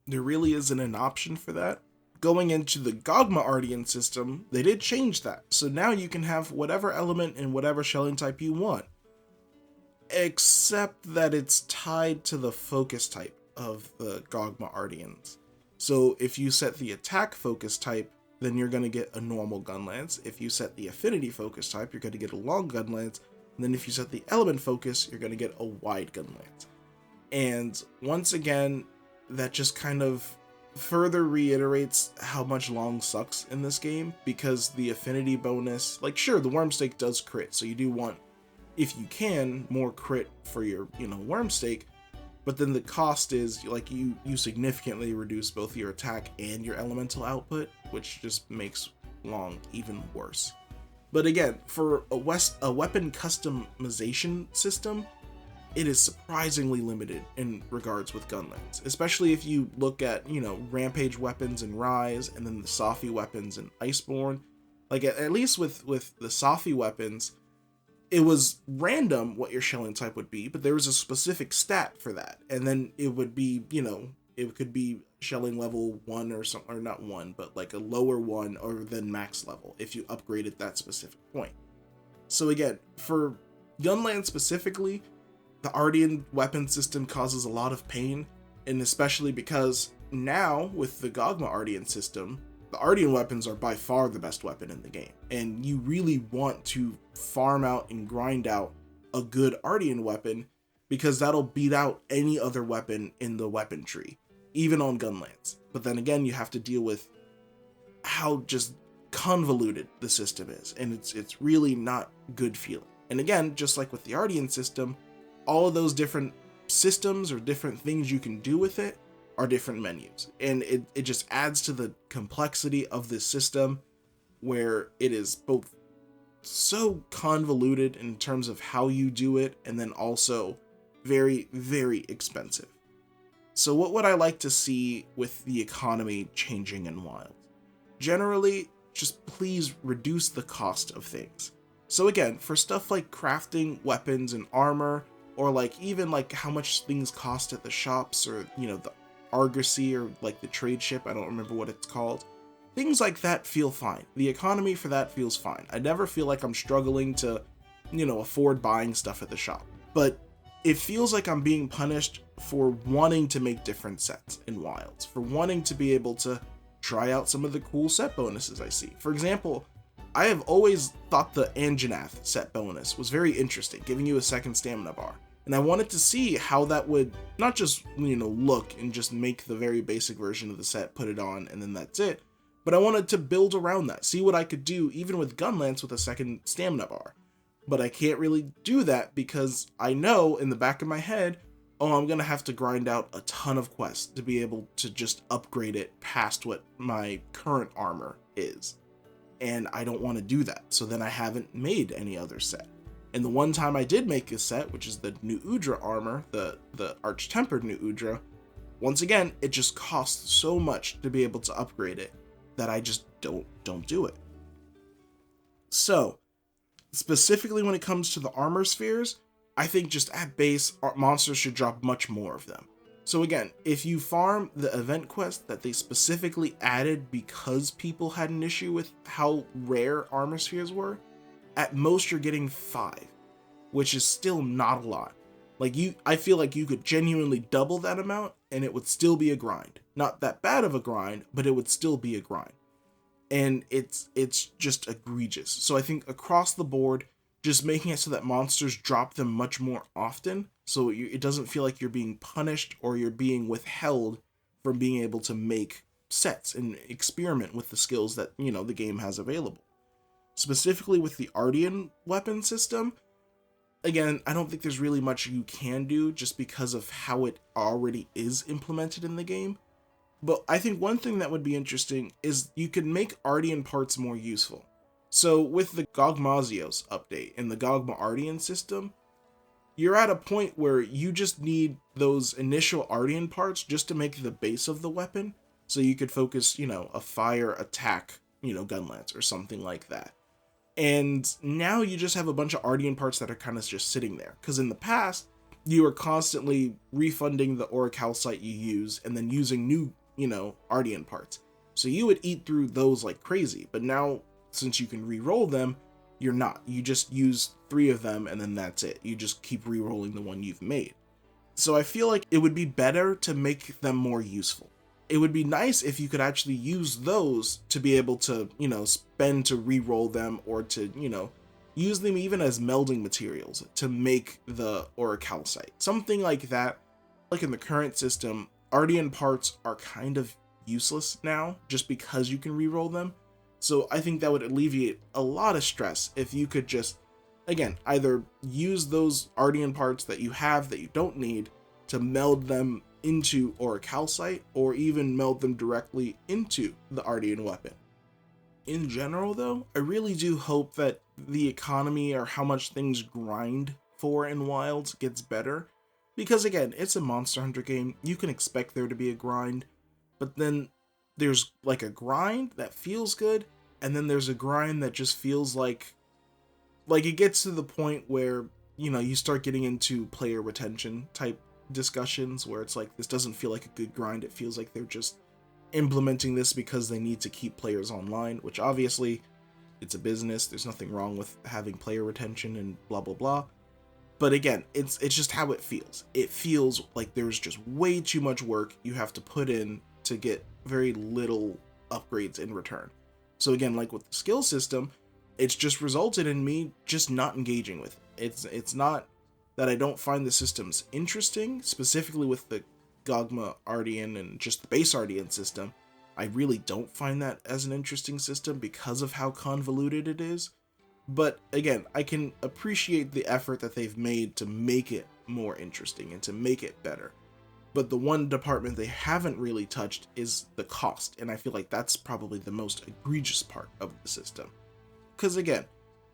there really isn't an option for that. Going into the Gogma Ardian system, they did change that. So now you can have whatever element and whatever shelling type you want. Except that it's tied to the focus type of the Gogma Ardians. So if you set the attack focus type, then you're going to get a normal Gunlance. If you set the affinity focus type, you're going to get a long Gunlance. And then if you set the element focus, you're going to get a wide Gunlance. And once again, that just kind of further reiterates how much long sucks in this game, because the affinity bonus, like sure, the Wormstake does crit, so you do want, if you can, more crit for your, Wormstake, but then the cost is, like, you significantly reduce both your attack and your elemental output, which just makes long even worse. But again, for a weapon customization system, it is surprisingly limited in regards with Gunlance, especially if you look at, Rampage weapons in Rise, and then the Safi weapons in Iceborne. Like, at least with the Safi weapons, it was random what your shelling type would be, but there was a specific stat for that. And then it would be, it could be shelling level 1 or something, or not 1, but like a lower one or than max level if you upgraded that specific point. So again, for Gunlance specifically, the Ardian weapon system causes a lot of pain, and especially because now with the Gogma Ardian system, the Ardian weapons are by far the best weapon in the game, and you really want to farm out and grind out a good Ardian weapon, because that'll beat out any other weapon in the weapon tree, even on Gunlance. But then again, you have to deal with how just convoluted the system is, and it's really not good feeling. And again, just like with the Ardian system, all of those different systems or different things you can do with it are different menus. And it just adds to the complexity of this system, where it is both so convoluted in terms of how you do it, and then also very, very expensive. So what would I like to see with the economy changing in Wild? Generally, just please reduce the cost of things. So again, for stuff like crafting weapons and armor, or like even like how much things cost at the shops, or the argosy, or like the trade ship, I don't remember what it's called. Things like that feel fine. The economy for that feels fine. I never feel like I'm struggling to, afford buying stuff at the shop. But it feels like I'm being punished for wanting to make different sets in Wilds, for wanting to be able to try out some of the cool set bonuses I see. For example, I have always thought the Anjanath set bonus was very interesting, giving you a second stamina bar. And I wanted to see how that would not just, look and just make the very basic version of the set, put it on, and then that's it. But I wanted to build around that, see what I could do even with Gunlance with a second stamina bar. But I can't really do that because I know in the back of my head, I'm going to have to grind out a ton of quests to be able to just upgrade it past what my current armor is. And I don't want to do that, so then I haven't made any other set. And the one time I did make a set, which is the New Udra armor, the Arch-Tempered New Udra, once again, it just costs so much to be able to upgrade it that I just don't do it. So, specifically when it comes to the armor spheres, I think just at base, monsters should drop much more of them. So again, if you farm the event quest that they specifically added because people had an issue with how rare armor spheres were, at most you're getting 5, which is still not a lot. I feel like you could genuinely double that amount and it would still be a grind. Not that bad of a grind, but it would still be a grind. And it's just egregious. So I think across the board, just making it so that monsters drop them much more often, so it doesn't feel like you're being punished or you're being withheld from being able to make sets and experiment with the skills that, the game has available. Specifically with the Ardian weapon system, again, I don't think there's really much you can do just because of how it already is implemented in the game. But I think one thing that would be interesting is you could make Ardian parts more useful. So with the Gogmazios update and the Gogma Ardian system, you're at a point where you just need those initial Ardian parts just to make the base of the weapon, so you could focus, a fire attack, Gunlance or something like that. And now you just have a bunch of Ardian parts that are kind of just sitting there, because in the past, you were constantly refunding the Aurocalcite you use and then using new, Ardian parts. So you would eat through those like crazy, but now, since you can re-roll them, you're not. You just use 3 of them and then that's it. You just keep re-rolling the one you've made. So I feel like it would be better to make them more useful. It would be nice if you could actually use those to be able to, spend to re-roll them, or to, use them even as melding materials to make the Aurocalcite. Something like that. Like in the current system, Ardian parts are kind of useless now just because you can re-roll them. So I think that would alleviate a lot of stress if you could just, again, either use those Ardian parts that you have that you don't need to meld them into Aurocalcite, or even meld them directly into the Ardian weapon. In general though, I really do hope that the economy, or how much things grind for in Wilds, gets better. Because again, it's a Monster Hunter game, you can expect there to be a grind, but then there's like a grind that feels good, and then there's a grind that just feels like it gets to the point where, you start getting into player retention type discussions where it's like, this doesn't feel like a good grind, it feels like they're just implementing this because they need to keep players online, which obviously it's a business, there's nothing wrong with having player retention and blah blah blah. But again, it's just how it feels. It feels like there's just way too much work you have to put in to get very little upgrades in return. So again, like with the skill system, it's just resulted in me just not engaging with it. It's not that I don't find the systems interesting, specifically with the Gogma Ardian and just the base Ardian system. I really don't find that as an interesting system because of how convoluted it is. But again, I can appreciate the effort that they've made to make it more interesting and to make it better. But the one department they haven't really touched is the cost, and I feel like that's probably the most egregious part of the system. Because again,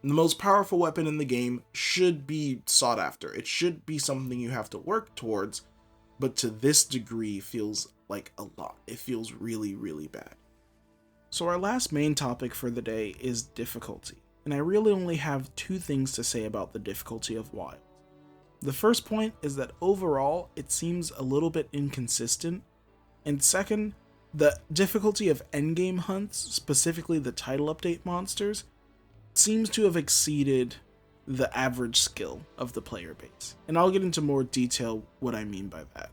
the most powerful weapon in the game should be sought after. It should be something you have to work towards, but to this degree feels like a lot. It feels really, really bad. So our last main topic for the day is difficulty, and I really only have two things to say about the difficulty of Wild. The first point is that overall, it seems a little bit inconsistent, and second, the difficulty of endgame hunts, specifically the title update monsters, seems to have exceeded the average skill of the player base, and I'll get into more detail what I mean by that.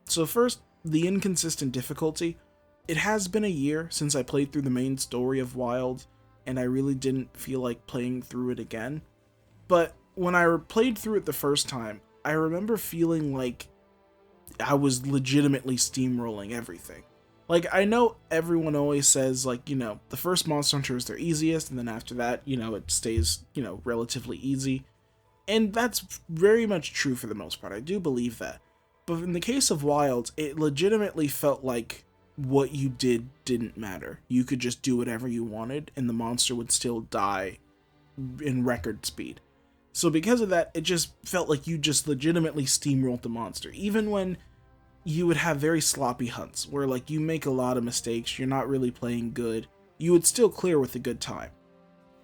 So first, the inconsistent difficulty. It has been a year since I played through the main story of Wild, and I really didn't feel like playing through it again, but when I played through it the first time, I remember feeling like I was legitimately steamrolling everything. Like, I know everyone always says, like, you know, the first Monster Hunter is their easiest, and then after that, you know, it stays, you know, relatively easy. And that's very much true for the most part. I do believe that. But in the case of Wild, it legitimately felt like what you did didn't matter. You could just do whatever you wanted, and the monster would still die in record speed. So because of that, it just felt like you just legitimately steamrolled the monster. Even when you would have very sloppy hunts, where like you make a lot of mistakes, you're not really playing good, you would still clear with a good time.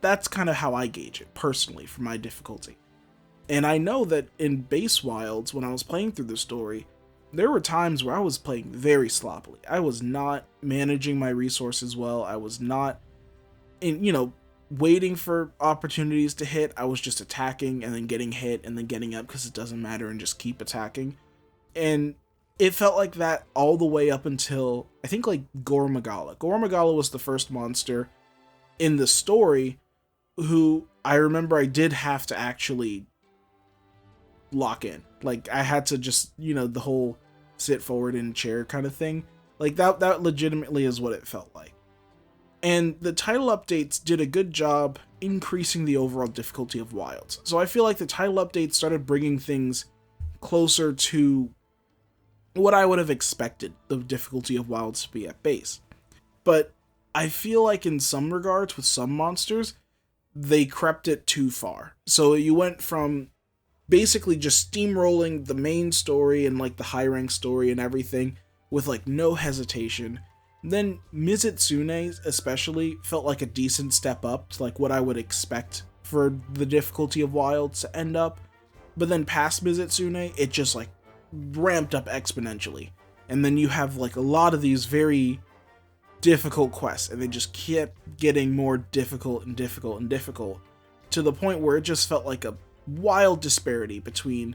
That's kind of how I gauge it, personally, for my difficulty. And I know that in base Wilds, when I was playing through the story, there were times where I was playing very sloppily. I was not managing my resources well, I was not, waiting for opportunities to hit. I was just attacking and then getting hit and then getting up because it doesn't matter and just keep attacking. And it felt like that all the way up until, I think, like Gore Magala. Gore Magala was the first monster in the story who I remember I did have to actually lock in. Like, I had to just, the whole sit forward in a chair kind of thing. Like, that legitimately is what it felt like. And the title updates did a good job increasing the overall difficulty of Wilds. So I feel like the title updates started bringing things closer to what I would have expected the difficulty of Wilds to be at base. But I feel like in some regards, with some monsters, they crept it too far. So you went from basically just steamrolling the main story and like the high rank story and everything with like no hesitation. Then Mizitsune especially felt like a decent step up to like what I would expect for the difficulty of Wilds to end up. But then past Mizitsune, it just like ramped up exponentially. And then you have like a lot of these very difficult quests, and they just kept getting more difficult and difficult and difficult, to the point where it just felt like a wild disparity between,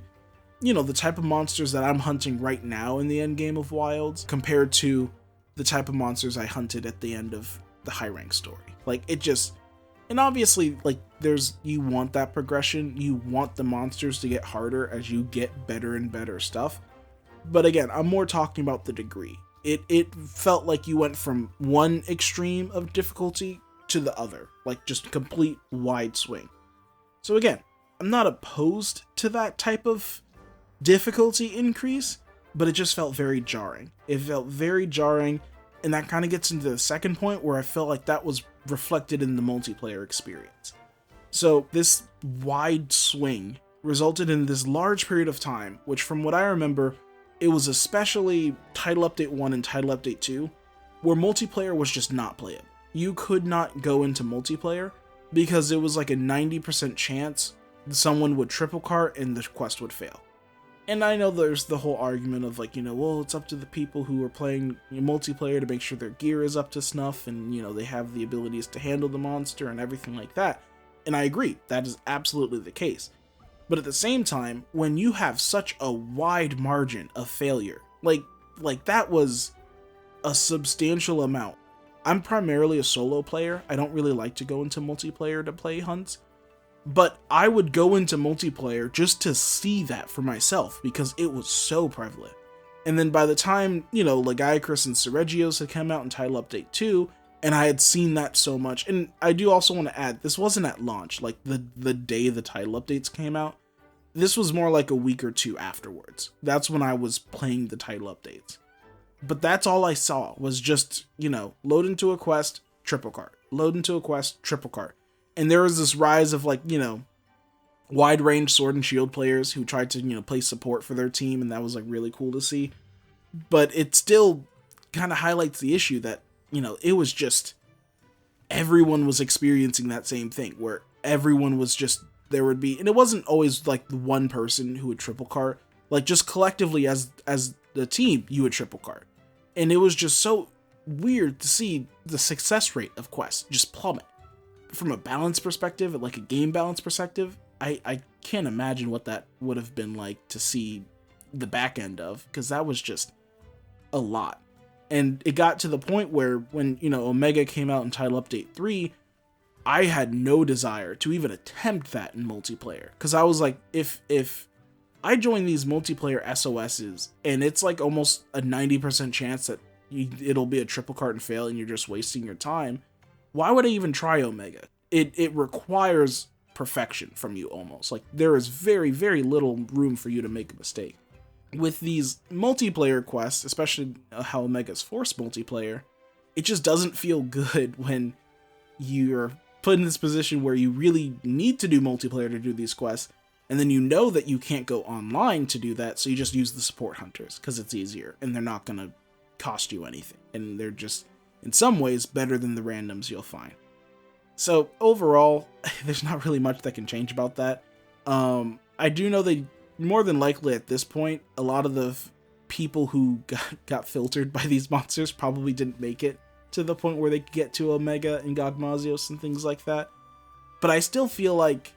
the type of monsters that I'm hunting right now in the end game of Wilds compared to the type of monsters I hunted at the end of the high rank story. Like, it just, and obviously, like, you want that progression, you want the monsters to get harder as you get better and better stuff. But again, I'm more talking about the degree. It felt like you went from one extreme of difficulty to the other, like just complete wide swing. So again, I'm not opposed to that type of difficulty increase, but it just felt very jarring. It felt very jarring, and that kind of gets into the second point where I felt like that was reflected in the multiplayer experience. So this wide swing resulted in this large period of time, which from what I remember, it was especially Title Update 1 and Title Update 2, where multiplayer was just not playable. You could not go into multiplayer because it was like a 90% chance someone would triple cart and the quest would fail. And I know there's the whole argument of like, well, it's up to the people who are playing multiplayer to make sure their gear is up to snuff and, they have the abilities to handle the monster and everything like that. And I agree, that is absolutely the case. But at the same time, when you have such a wide margin of failure, like that was a substantial amount. I'm primarily a solo player. I don't really like to go into multiplayer to play hunts. But I would go into multiplayer just to see that for myself because it was so prevalent. And then by the time, Legiacris and Seregios had come out in Title Update 2, and I had seen that so much. And I do also want to add, this wasn't at launch, like the day the title updates came out. This was more like a week or two afterwards. That's when I was playing the title updates. But that's all I saw was just, load into a quest, triple cart. Load into a quest, triple cart. And there was this rise of wide range sword and shield players who tried to, play support for their team. And that was really cool to see. But it still kind of highlights the issue that, it was just everyone was experiencing that same thing where everyone was just, there would be, and it wasn't always the one person who would triple cart, just collectively as the team, you would triple cart. And it was just so weird to see the success rate of quests just plummet. From a balance perspective, a game balance perspective, I can't imagine what that would have been like to see the back end of, because that was just a lot. And it got to the point where when, Omega came out in Title Update 3, I had no desire to even attempt that in multiplayer. Because I was like, if I join these multiplayer SOSs and it's almost a 90% chance that it'll be a triple cart and fail and you're just wasting your time, why would I even try Omega? It requires perfection from you almost. There is very, very little room for you to make a mistake. With these multiplayer quests, especially how Omega's forced multiplayer, it just doesn't feel good when you're put in this position where you really need to do multiplayer to do these quests, and then that you can't go online to do that, so you just use the support hunters because it's easier and they're not going to cost you anything, and they're just in some ways better than the randoms you'll find. So overall, there's not really much that can change about that. I do know that more than likely at this point, a lot of the people who got filtered by these monsters probably didn't make it to the point where they could get to Omega and Gogmazios and things like that. But I still feel like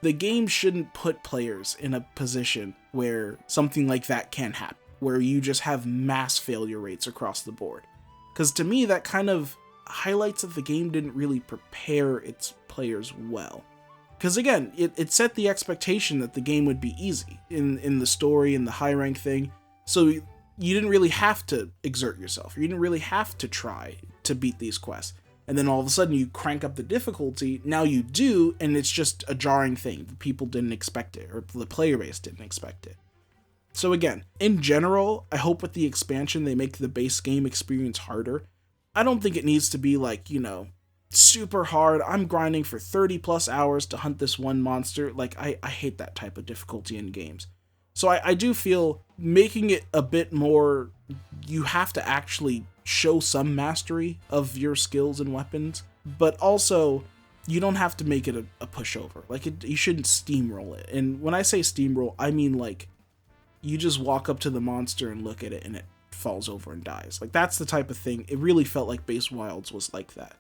the game shouldn't put players in a position where something like that can happen, where you just have mass failure rates across the board. Because to me, that kind of highlights that the game didn't really prepare its players well. Because again, it set the expectation that the game would be easy in the story and the high rank thing. So you didn't really have to exert yourself. You didn't really have to try to beat these quests. And then all of a sudden you crank up the difficulty. Now you do, and it's just a jarring thing. The people didn't expect it, or the player base didn't expect it. So again, in general, I hope with the expansion they make the base game experience harder. I don't think it needs to be super hard. I'm grinding for 30 plus hours to hunt this one monster. I hate that type of difficulty in games. So I do feel making it a bit more, you have to actually show some mastery of your skills and weapons, but also you don't have to make it a pushover. You shouldn't steamroll it. And when I say steamroll, I mean you just walk up to the monster and look at it and it falls over and dies. That's the type of thing. It really felt like Base Wilds was like that.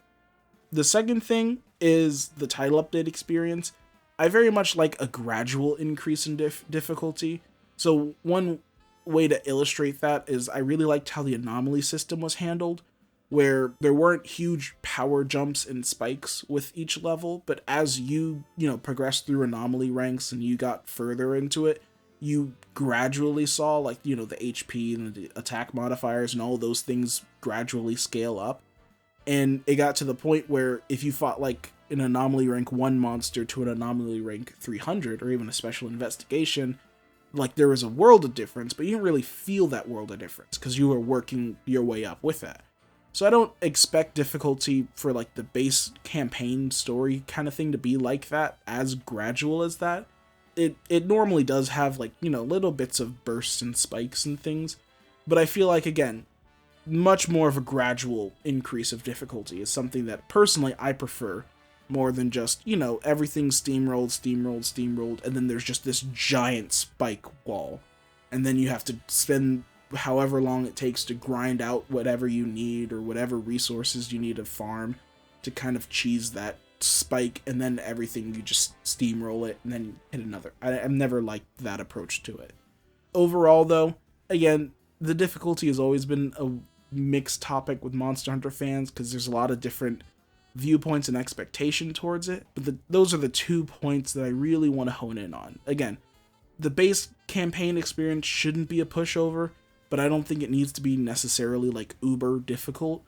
The second thing is the title update experience. I very much like a gradual increase in difficulty. So one way to illustrate that is I really liked how the anomaly system was handled, where there weren't huge power jumps and spikes with each level, but as you progressed through anomaly ranks and you got further into it, you gradually saw the HP and the attack modifiers and all those things gradually scale up. And it got to the point where if you fought an anomaly rank 1 monster to an anomaly rank 300 or even a special investigation, there was a world of difference, but you didn't really feel that world of difference because you were working your way up with that. So I don't expect difficulty for the base campaign story kind of thing to be like that, as gradual as that. It normally does have little bits of bursts and spikes and things, but I feel again, much more of a gradual increase of difficulty is something that personally I prefer more than just, everything steamrolled, and then there's just this giant spike wall. And then you have to spend however long it takes to grind out whatever you need or whatever resources you need to farm to kind of cheese that spike, and then everything you just steamroll it and then hit another. I've never liked that approach to it. Overall though, again, the difficulty has always been a mixed topic with Monster Hunter fans because there's a lot of different viewpoints and expectation towards it, but those are the 2 points that I really want to hone in on. Again, the base campaign experience shouldn't be a pushover, but I don't think it needs to be necessarily uber difficult.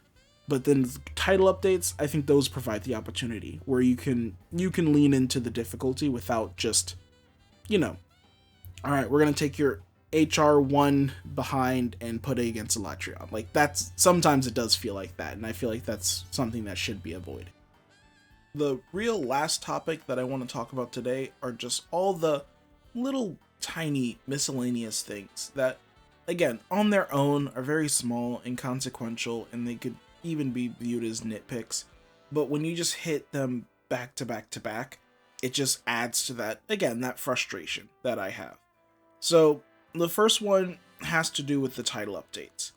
But then title updates, I think those provide the opportunity where you can lean into the difficulty without just, all right, we're going to take your HR1 behind and put it against Electrion. Like, that's, sometimes it does feel like that, and I feel like that's something that should be avoided. The real last topic that I want to talk about today are just all the little tiny miscellaneous things that, again, on their own are very small, inconsequential, and they could even be viewed as nitpicks. But when you just hit them back to back to back, it just adds to that, again, that frustration that I have. So the first one has to do with the title updates.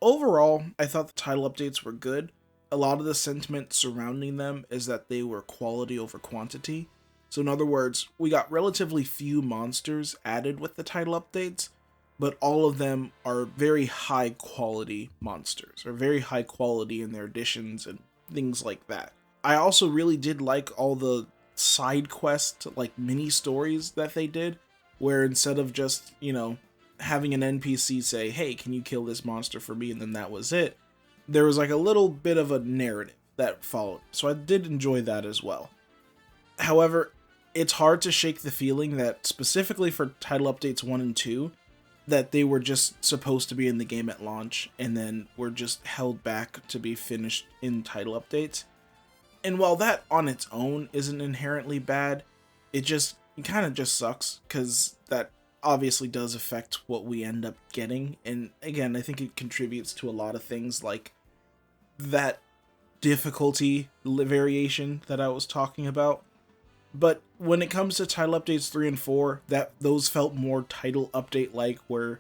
Overall, I thought the title updates were good. A lot of the sentiment surrounding them is that they were quality over quantity. So in other words, we got relatively few monsters added with the title updates, but all of them are very high quality monsters, or very high quality in their additions and things like that. I also really did like all the side quest, like mini stories that they did, where instead of just, having an NPC say, hey, can you kill this monster for me? And then that was it. There was like a little bit of a narrative that followed. So I did enjoy that as well. However, it's hard to shake the feeling that specifically for title updates 1 and 2, that they were just supposed to be in the game at launch and then were just held back to be finished in title updates. And while that on its own isn't inherently bad, it kind of just sucks, because that obviously does affect what we end up getting. And again, I think it contributes to a lot of things like that difficulty variation that I was talking about. But when it comes to title updates 3 and 4, those felt more title update like, where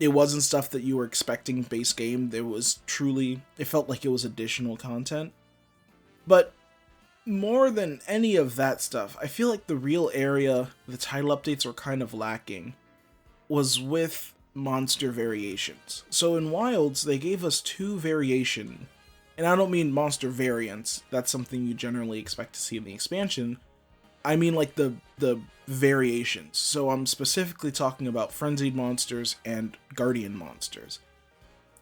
it wasn't stuff that you were expecting base game. It felt like it was additional content. But more than any of that stuff, I feel like the real area the title updates were kind of lacking was with monster variations. So in Wilds, they gave us 2 variation, and I don't mean monster variants, that's something you generally expect to see in the expansion. I mean like the variations. So I'm specifically talking about frenzied monsters and guardian monsters.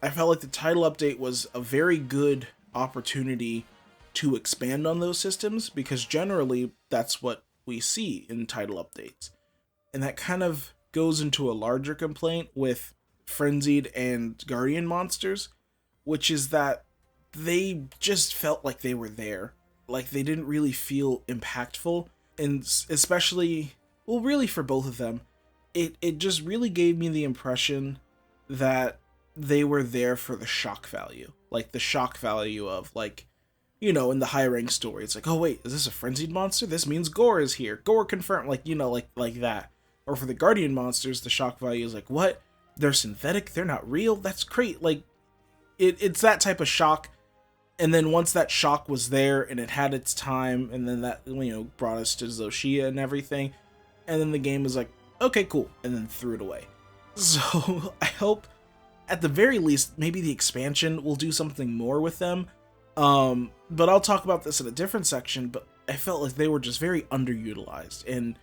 I felt like the title update was a very good opportunity to expand on those systems, because generally that's what we see in title updates. And that kind of goes into a larger complaint with frenzied and guardian monsters, which is that they just felt like they were there. Like, they didn't really feel impactful, and especially, well, really for both of them, it just really gave me the impression that they were there for the shock value. Like, the shock value of, like, in the high rank story, it's like, oh wait, is this a frenzied monster? This means Gore is here. Gore confirmed, like, like that. Or for the guardian monsters, the shock value is like, what? They're synthetic? They're not real? That's great. Like, it's that type of shock. And then once that shock was there and it had its time, and then that, brought us to Zoshia and everything, and then the game was like, okay, cool, and then threw it away. So I hope, at the very least, maybe the expansion will do something more with them. But I'll talk about this in a different section, but I felt like they were just very underutilized, and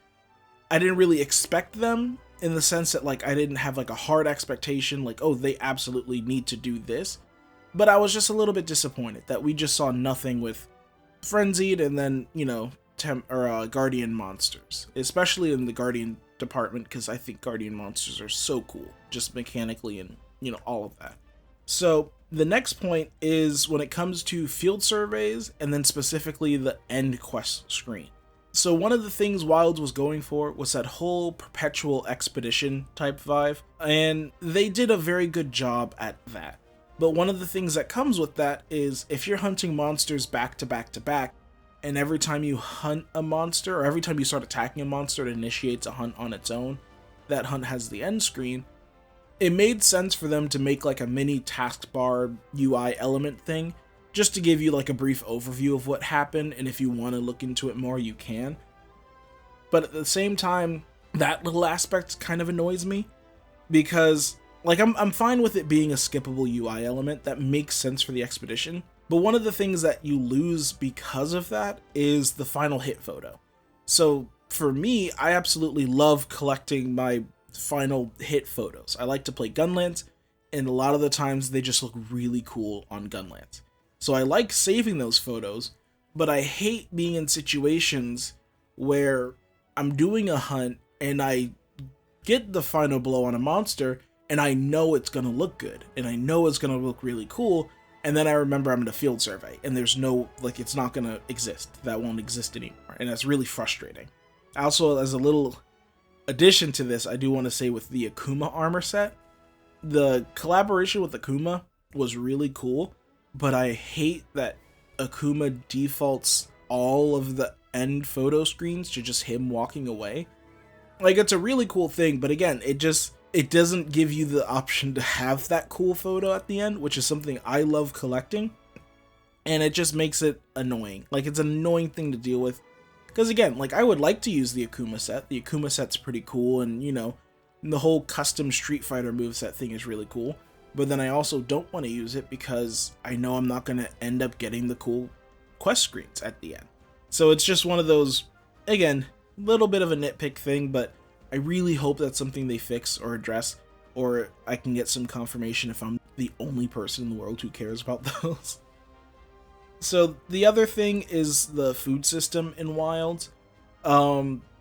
I didn't really expect them, in the sense that, like, I didn't have, like, a hard expectation, like, oh, they absolutely need to do this, but I was just a little bit disappointed that we just saw nothing with frenzied and then, guardian monsters, especially in the guardian department, because I think guardian monsters are so cool, just mechanically and, all of that. So the next point is when it comes to field surveys, and then specifically the end quest screen. So one of the things Wilds was going for was that whole perpetual expedition type vibe, and they did a very good job at that. But one of the things that comes with that is if you're hunting monsters back to back to back, and every time you hunt a monster, or every time you start attacking a monster, it initiates a hunt on its own, that hunt has the end screen. It made sense for them to make like a mini taskbar UI element thing, just to give you like a brief overview of what happened, and if you want to look into it more, you can. But at the same time, that little aspect kind of annoys me, because like I'm fine with it being a skippable UI element that makes sense for the expedition, but one of the things that you lose because of that is the final hit photo. So for me, I absolutely love collecting my final hit photos. I like to play Gunlance, and a lot of the times they just look really cool on Gunlance. So I like saving those photos, but I hate being in situations where I'm doing a hunt and I get the final blow on a monster, and I know it's gonna look good, and I know it's gonna look really cool, and then I remember I'm in a field survey, and there's no, like, it's not gonna exist. That won't exist anymore, and that's really frustrating. Also, as a little addition to this, I do want to say with the Akuma armor set, the collaboration with Akuma was really cool, but I hate that Akuma defaults all of the end photo screens to just him walking away. Like, it's a really cool thing, but again, it doesn't give you the option to have that cool photo at the end, which is something I love collecting, and it just makes it annoying. Like, it's an annoying thing to deal with, because again, like, I would like to use the Akuma set. The Akuma set's pretty cool, and you know, the whole custom Street Fighter moveset thing is really cool, but then I also don't want to use it because I know I'm not going to end up getting the cool quest screens at the end. So it's just one of those, again, little bit of a nitpick thing, but I really hope that's something they fix or address, or I can get some confirmation if I'm the only person in the world who cares about those. So the other thing is the food system in Wilds.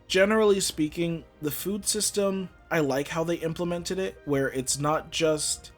Generally speaking, the food system, I like how they implemented it, where it's not just,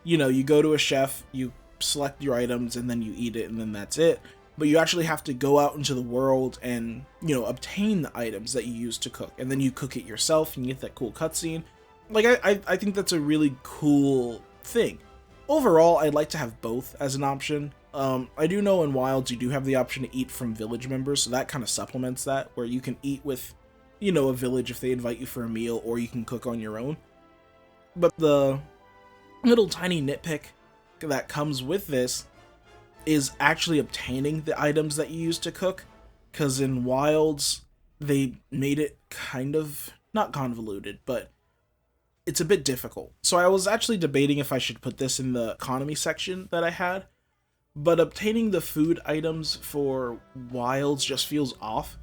you know, you go to a chef, you select your items, and then you eat it, and then that's it. But you actually have to go out into the world and, you know, obtain the items that you use to cook. And then you cook it yourself and you get that cool cutscene. Like, I think that's a really cool thing. Overall, I'd like to have both as an option. I do know in Wilds you do have the option to eat from village members, so that kind of supplements that, where you can eat with, you know, a village if they invite you for a meal, or you can cook on your own. But the little tiny nitpick that comes with this is actually obtaining the items that you use to cook, because in Wilds they made it kind of, not convoluted, but it's a bit difficult. So I was actually debating if I should put this in the economy section that I had, but obtaining the food items for Wilds just feels off,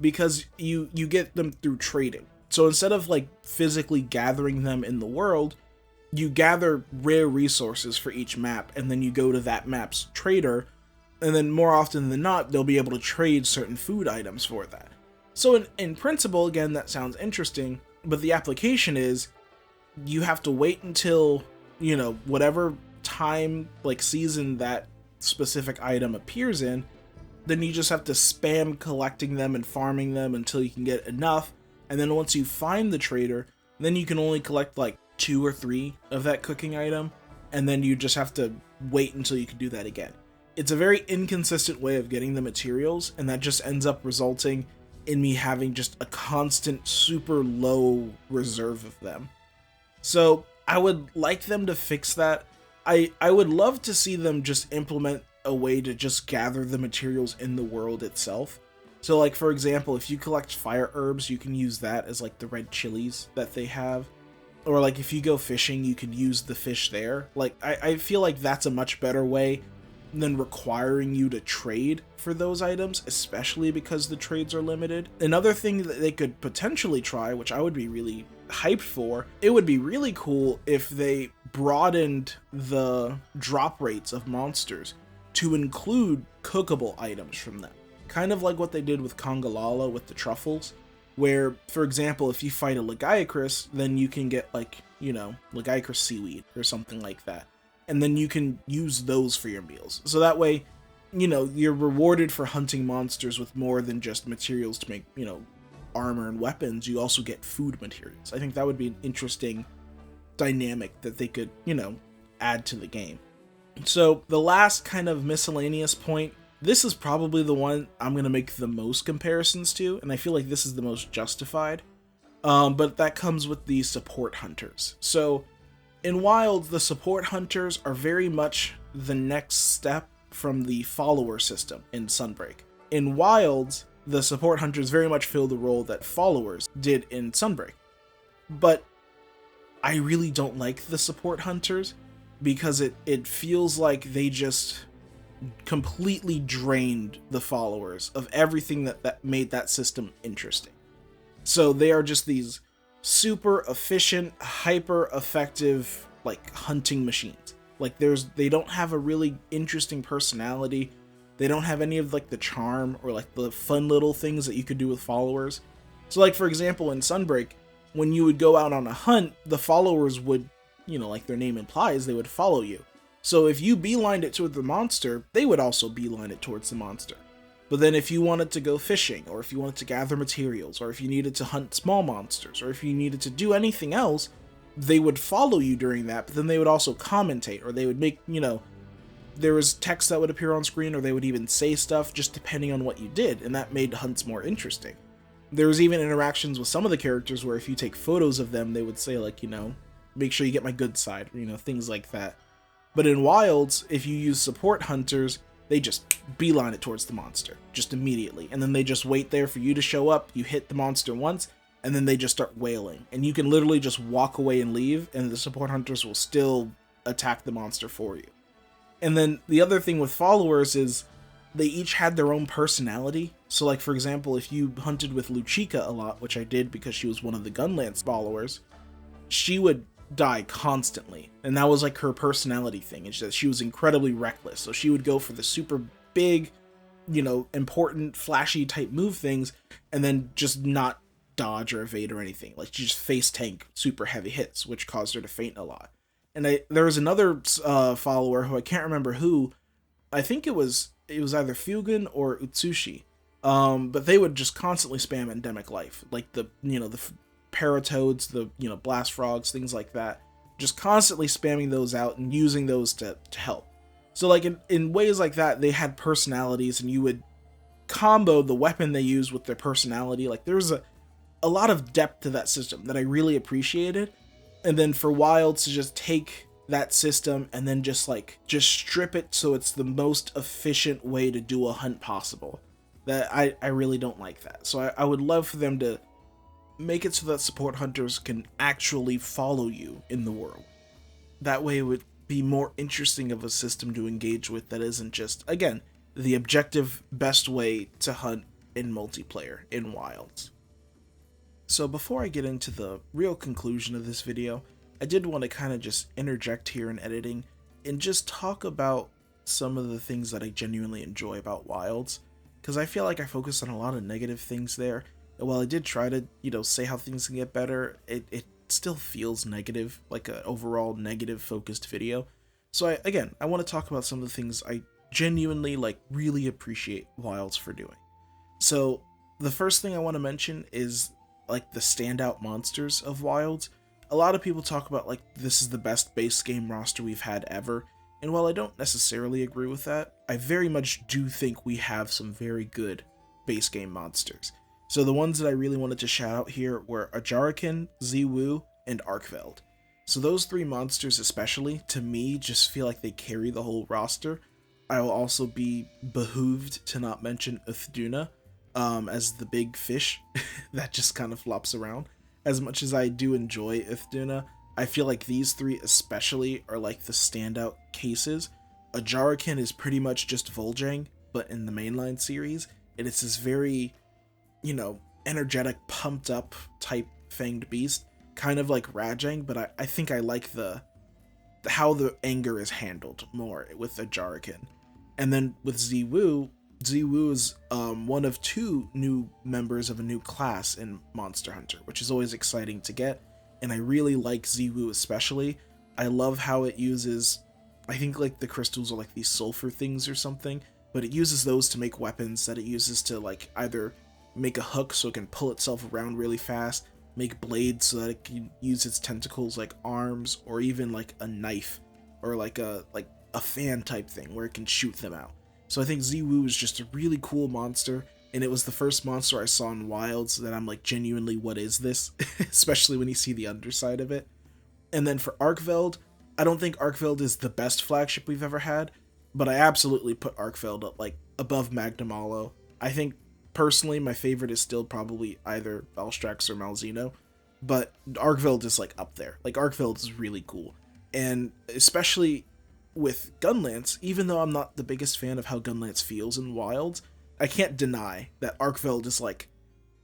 because you get them through trading. So instead of like physically gathering them in the world, you gather rare resources for each map, and then you go to that map's trader, and then more often than not, they'll be able to trade certain food items for that. So in principle, again, that sounds interesting, but the application is, you have to wait until, you know, whatever time, like season that specific item appears in, then you just have to spam collecting them and farming them until you can get enough, and then once you find the trader, then you can only collect like 2 or 3 of that cooking item, and then you just have to wait until you can do that again. It's a very inconsistent way of getting the materials, and that just ends up resulting in me having just a constant super low reserve of them. So I would like them to fix that. I would love to see them just implement a way to just gather the materials in the world itself. So like, for example, if you collect fire herbs, you can use that as like the red chilies that they have. Or like if you go fishing, you can use the fish there. Like, I feel like that's a much better way than requiring you to trade for those items, especially because the trades are limited. Another thing that they could potentially try, which I would be really hyped for, it would be really cool if they broadened the drop rates of monsters to include cookable items from them. Kind of like what they did with Kongalala with the truffles, where, for example, if you fight a Lagiacrus, then you can get, like, you know, Lagiacrus seaweed or something like that. And then you can use those for your meals. So that way, you know, you're rewarded for hunting monsters with more than just materials to make, you know, armor and weapons. You also get food materials. I think that would be an interesting dynamic that they could, you know, add to the game. So the last kind of miscellaneous point, this is probably the one I'm going to make the most comparisons to, and I feel like this is the most justified, but that comes with the support hunters. So in Wilds, the support hunters are very much the next step from the follower system in Sunbreak. In Wilds, the support hunters very much fill the role that followers did in Sunbreak. But I really don't like the support hunters, because it feels like they just completely drained the followers of everything that made that system interesting. So they are just these super efficient, hyper effective, like, hunting machines. Like, they don't have a really interesting personality. They don't have any of, like, the charm or, like, the fun little things that you could do with followers. So, like, for example, in Sunbreak, when you would go out on a hunt, the followers would, like their name implies, they would follow you. So if you beelined it toward the monster, they would also beeline it towards the monster. But then if you wanted to go fishing, or if you wanted to gather materials, or if you needed to hunt small monsters, or if you needed to do anything else, they would follow you during that, but then they would also commentate, or they would make, there was text that would appear on screen, or they would even say stuff just depending on what you did, and that made hunts more interesting. There was even interactions with some of the characters where if you take photos of them, they would say like, make sure you get my good side, things like that. But in Wilds, if you use support hunters, they just beeline it towards the monster, just immediately. And then they just wait there for you to show up, you hit the monster once, and then they just start wailing. And you can literally just walk away and leave, and the support hunters will still attack the monster for you. And then the other thing with followers is they each had their own personality. So like, for example, if you hunted with Luchika a lot, which I did because she was one of the Gunlance followers, she would die constantly. And that was like her personality thing. It's just she was incredibly reckless. So she would go for the super big, important, flashy type move things, and then just not dodge or evade or anything. Like she just face tank super heavy hits, which caused her to faint a lot. And there was another follower who I can't remember who. I think it was either Fugen or Utsushi. But they would just constantly spam endemic life, like the paratoads, the blast frogs, things like that. Just constantly spamming those out and using those to help. So like in ways like that, they had personalities, and you would combo the weapon they used with their personality. Like there was a lot of depth to that system that I really appreciated. And then for Wilds to just take that system and then just strip it so it's the most efficient way to do a hunt possible. That I really don't like that. So I would love for them to make it so that support hunters can actually follow you in the world. That way it would be more interesting of a system to engage with that isn't just, again, the objective best way to hunt in multiplayer in Wilds. So before I get into the real conclusion of this video, I did want to kind of just interject here in editing and just talk about some of the things that I genuinely enjoy about Wilds, because I feel like I focus on a lot of negative things there, and while I did try to, say how things can get better, it still feels negative, like an overall negative focused video. So I want to talk about some of the things I genuinely, really appreciate Wilds for doing. So the first thing I want to mention is the standout monsters of Wilds. A lot of people talk about this is the best base game roster we've had ever, and while I don't necessarily agree with that, I very much do think we have some very good base game monsters. So the ones that I really wanted to shout out here were Ajarakan, Ziwu, and Arkveld. So those three monsters especially, to me, just feel like they carry the whole roster. I will also be behooved to not mention Uthduna, as the big fish that just kind of flops around. As much as I do enjoy Uthduna, I feel like these three especially are the standout cases. Ajarakan is pretty much just Vol'jang, but in the mainline series, and it's this very, energetic, pumped up type fanged beast, kind of like Rajang, but I think I like how the anger is handled more with Ajarakan. And then with Ziwu is one of two new members of a new class in Monster Hunter, which is always exciting to get, and I really like Ziwu especially. I love how it uses, I think the crystals are these sulfur things or something, but it uses those to make weapons that it uses to either make a hook so it can pull itself around really fast, make blades so that it can use its tentacles like arms, or even a knife or a fan type thing where it can shoot them out. So I think Ziwu is just a really cool monster, and it was the first monster I saw in Wilds that I'm genuinely, what is this? Especially when you see the underside of it. And then for Arkveld, I don't think Arkveld is the best flagship we've ever had, but I absolutely put Arkveld up above Magnamalo. I think personally my favorite is still probably either Valstrax or Malzeno, but Arkveld is up there. Arkveld is really cool, and especially with Gunlance, even though I'm not the biggest fan of how Gunlance feels in Wilds, I can't deny that Arkveld is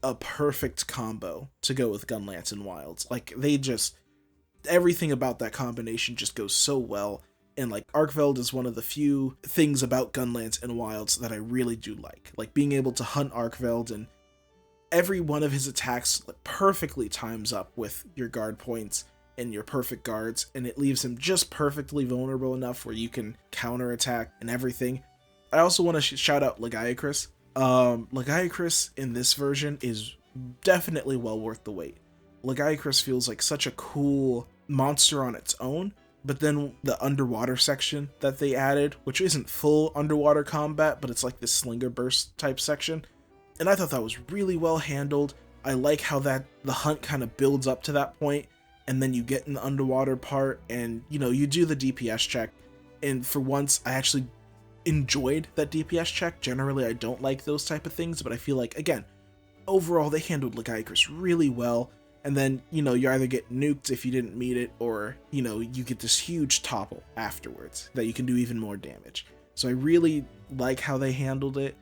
a perfect combo to go with Gunlance in Wilds. They just, everything about that combination just goes so well, and Arkveld is one of the few things about Gunlance in Wilds that I really do like being able to hunt Arkveld and every one of his attacks perfectly times up with your guard points and your perfect guards, and it leaves him just perfectly vulnerable enough where you can counterattack and everything. I also want to shout out Lagiacrus. Lagiacrus in this version is definitely well worth the wait. Lagiacrus feels like such a cool monster on its own, but then the underwater section that they added, which isn't full underwater combat, but it's like this slinger burst type section, and I thought that was really well handled. I like how that the hunt kind of builds up to that point, and then you get in the underwater part, and you do the DPS check, and for once I actually enjoyed that DPS check. Generally I don't like those type of things, but I feel like, again, overall they handled Lagiacrus really well. And then you either get nuked if you didn't meet it, or you get this huge topple afterwards that you can do even more damage. So I really like how they handled it.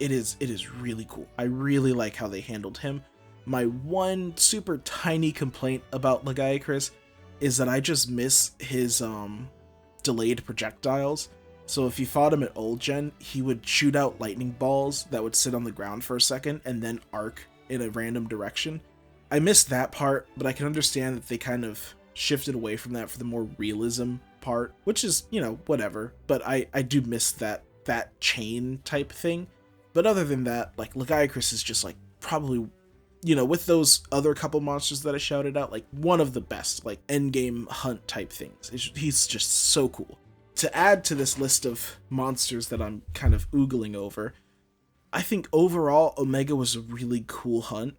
It is really cool. I really like how they handled him. My one super tiny complaint about Lagiacrus is that I just miss his delayed projectiles. So if you fought him at old gen, he would shoot out lightning balls that would sit on the ground for a second and then arc in a random direction. I missed that part, but I can understand that they kind of shifted away from that for the more realism part, which is, whatever. But I do miss that chain type thing. But other than that, like, Lagiacrus is just like probably, with those other couple monsters that I shouted out, like one of the best, like endgame hunt type things. He's just so cool. To add to this list of monsters that I'm kind of oogling over, I think overall Omega was a really cool hunt.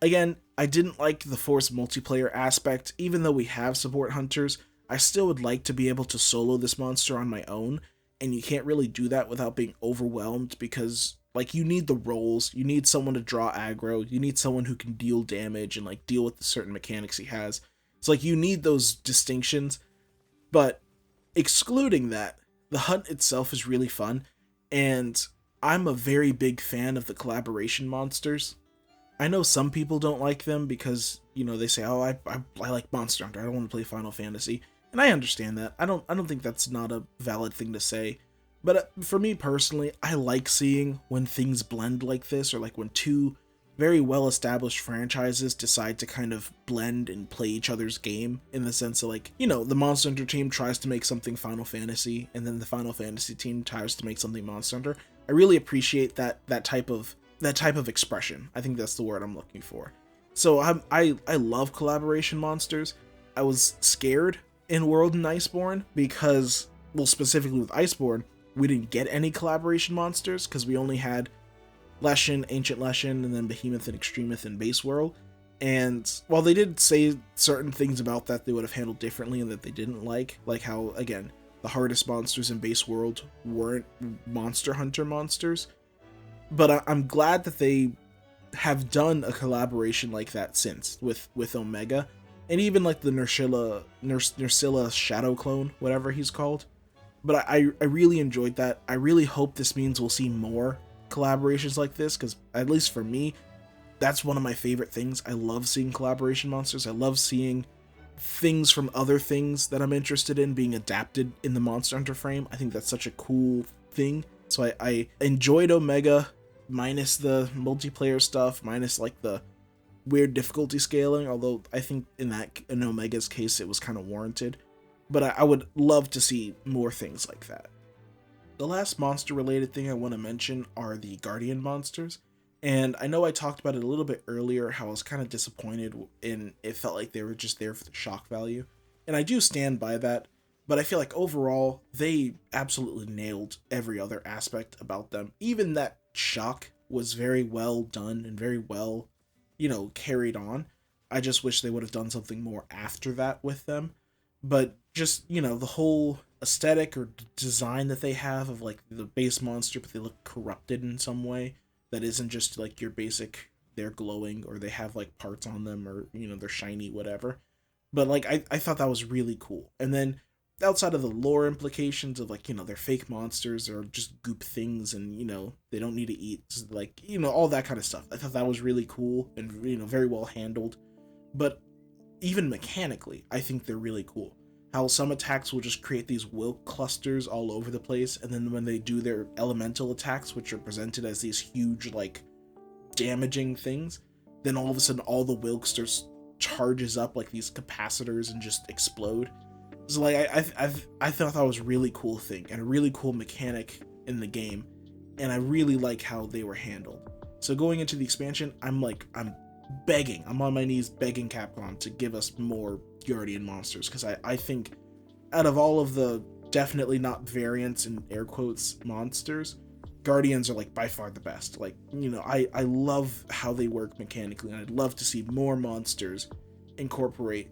Again, I didn't like the forced multiplayer aspect. Even though we have support hunters, I still would like to be able to solo this monster on my own, and you can't really do that without being overwhelmed, because like, you need the roles, you need someone to draw aggro, you need someone who can deal damage and like deal with the certain mechanics he has. It's like you need those distinctions, but excluding that, the hunt itself is really fun, and I'm a very big fan of the collaboration monsters. I know some people don't like them because, they say, oh, I like Monster Hunter, I don't want to play Final Fantasy, and I understand that. I don't think that's not a valid thing to say, but for me personally, I like seeing when things blend like this, or like when two very well-established franchises decide to kind of blend and play each other's game, in the sense of like, the Monster Hunter team tries to make something Final Fantasy, and then the Final Fantasy team tries to make something Monster Hunter. I really appreciate that type of expression. I think that's the word I'm looking for. So I love collaboration monsters. I was scared in World and Iceborne because, well, specifically with Iceborne, we didn't get any collaboration monsters because we only had Leshen, Ancient Leshen, and then Behemoth and Extremith in Base World. And while they did say certain things about that they would have handled differently and that they didn't like how, again, the hardest monsters in Base World weren't Monster Hunter monsters, but I'm glad that they have done a collaboration like that since with Omega, and even like the Nursilla Shadow Clone, whatever he's called. But I really enjoyed that. I really hope this means we'll see more collaborations like this, because at least for me, that's one of my favorite things. I love seeing collaboration monsters. I love seeing things from other things that I'm interested in being adapted in the Monster Hunter frame. I think that's such a cool thing. So I enjoyed Omega, minus the multiplayer stuff, minus like the weird difficulty scaling, although I think in Omega's case it was kind of warranted. But I would love to see more things like that. The last monster related thing I want to mention are the Guardian monsters. And I know I talked about it a little bit earlier, how I was kind of disappointed in it felt like they were just there for the shock value. And I do stand by that, but I feel like overall, they absolutely nailed every other aspect about them. Even that shock was very well done and very well, carried on. I just wish they would have done something more after that with them. But just, the whole aesthetic or design that they have of like the base monster, but they look corrupted in some way that isn't just like your basic, they're glowing or they have like parts on them or, they're shiny, whatever. But like, I thought that was really cool. And then outside of the lore implications of like, they're fake monsters or just goop things and, they don't need to eat, like, all that kind of stuff. I thought that was really cool and, very well handled. But even mechanically, I think they're really cool. How some attacks will just create these Wilk clusters all over the place, and then when they do their elemental attacks, which are presented as these huge, like, damaging things, then all of a sudden all the Wilksters charges up like these capacitors and just explode. So like I thought that was a really cool thing and a really cool mechanic in the game, and I really like how they were handled. So going into the expansion, I'm on my knees begging Capcom to give us more Guardian monsters, because I think out of all of the definitely not variants in air quotes monsters, Guardians are like by far the best. Like, you know, I love how they work mechanically, and I'd love to see more monsters incorporate,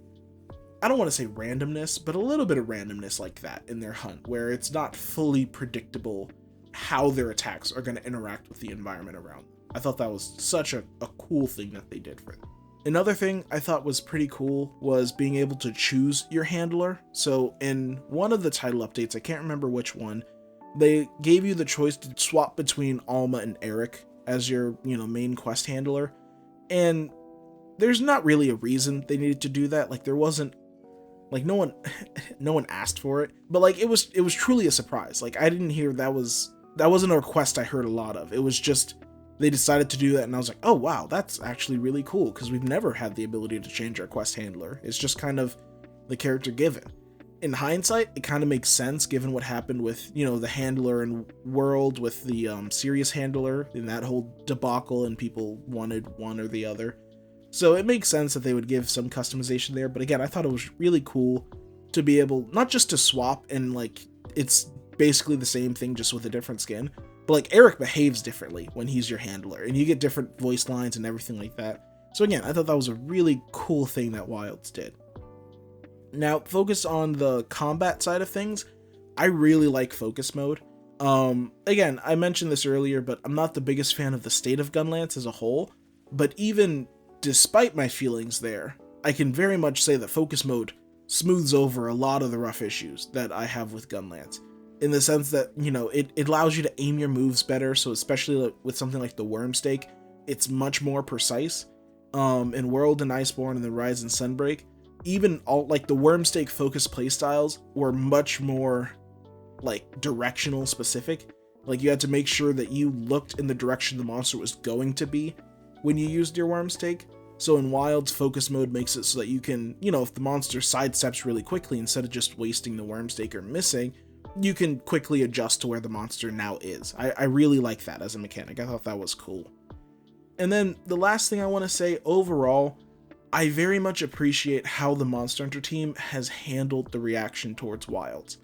I don't want to say randomness, but a little bit of randomness like that in their hunt, where it's not fully predictable how their attacks are going to interact with the environment around them. I thought that was such a cool thing that they did for them. Another thing I thought was pretty cool was being able to choose your handler. So in one of the title updates, I can't remember which one, they gave you the choice to swap between Alma and Eric as your, you know, main quest handler. And there's not really a reason they needed to do that. Like, there wasn't, like, no one asked for it, but like it was truly a surprise. Like, I didn't hear that wasn't a request I heard a lot of. It was just they decided to do that, and I was like, oh wow, that's actually really cool, because we've never had the ability to change our quest handler. It's just kind of the character given. In hindsight, it kind of makes sense given what happened with, you know, the handler and World with the Sirius handler in that whole debacle, and people wanted one or the other. So it makes sense that they would give some customization there. But again, I thought it was really cool to be able not just to swap and like it's basically the same thing just with a different skin, but like Eric behaves differently when he's your handler, and you get different voice lines and everything like that. So again, I thought that was a really cool thing that Wilds did. Now, focus on the combat side of things. I really like focus mode. Again, I mentioned this earlier, but I'm not the biggest fan of the state of Gunlance as a whole. But even despite my feelings there, I can very much say that focus mode smooths over a lot of the rough issues that I have with Gunlance. In the sense that, you know, it allows you to aim your moves better, so especially with something like the Worm Stake, it's much more precise. In World and Iceborne and the Rise and Sunbreak, even all like the Worm Stake focus playstyles were much more like directional specific. Like, you had to make sure that you looked in the direction the monster was going to be when you used your Worm Stake. So in Wilds, focus mode makes it so that you can, you know, if the monster sidesteps really quickly, instead of just wasting the Worm Stake or missing, you can quickly adjust to where the monster now is. I really like that as a mechanic. I thought that was cool. And then the last thing I want to say, overall, I very much appreciate how the Monster Hunter team has handled the reaction towards Wilds.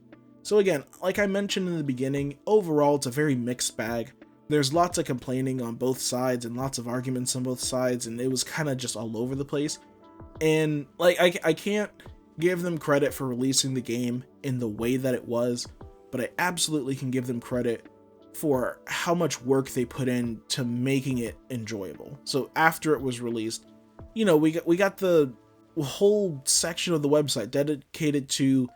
So again, like I mentioned in the beginning, overall it's a very mixed bag. There's lots of complaining on both sides and lots of arguments on both sides, and it was kind of just all over the place. And like I can't give them credit for releasing the game in the way that it was, but I absolutely can give them credit for how much work they put in to making it enjoyable. So after it was released, you know, we got the whole section of the website dedicated to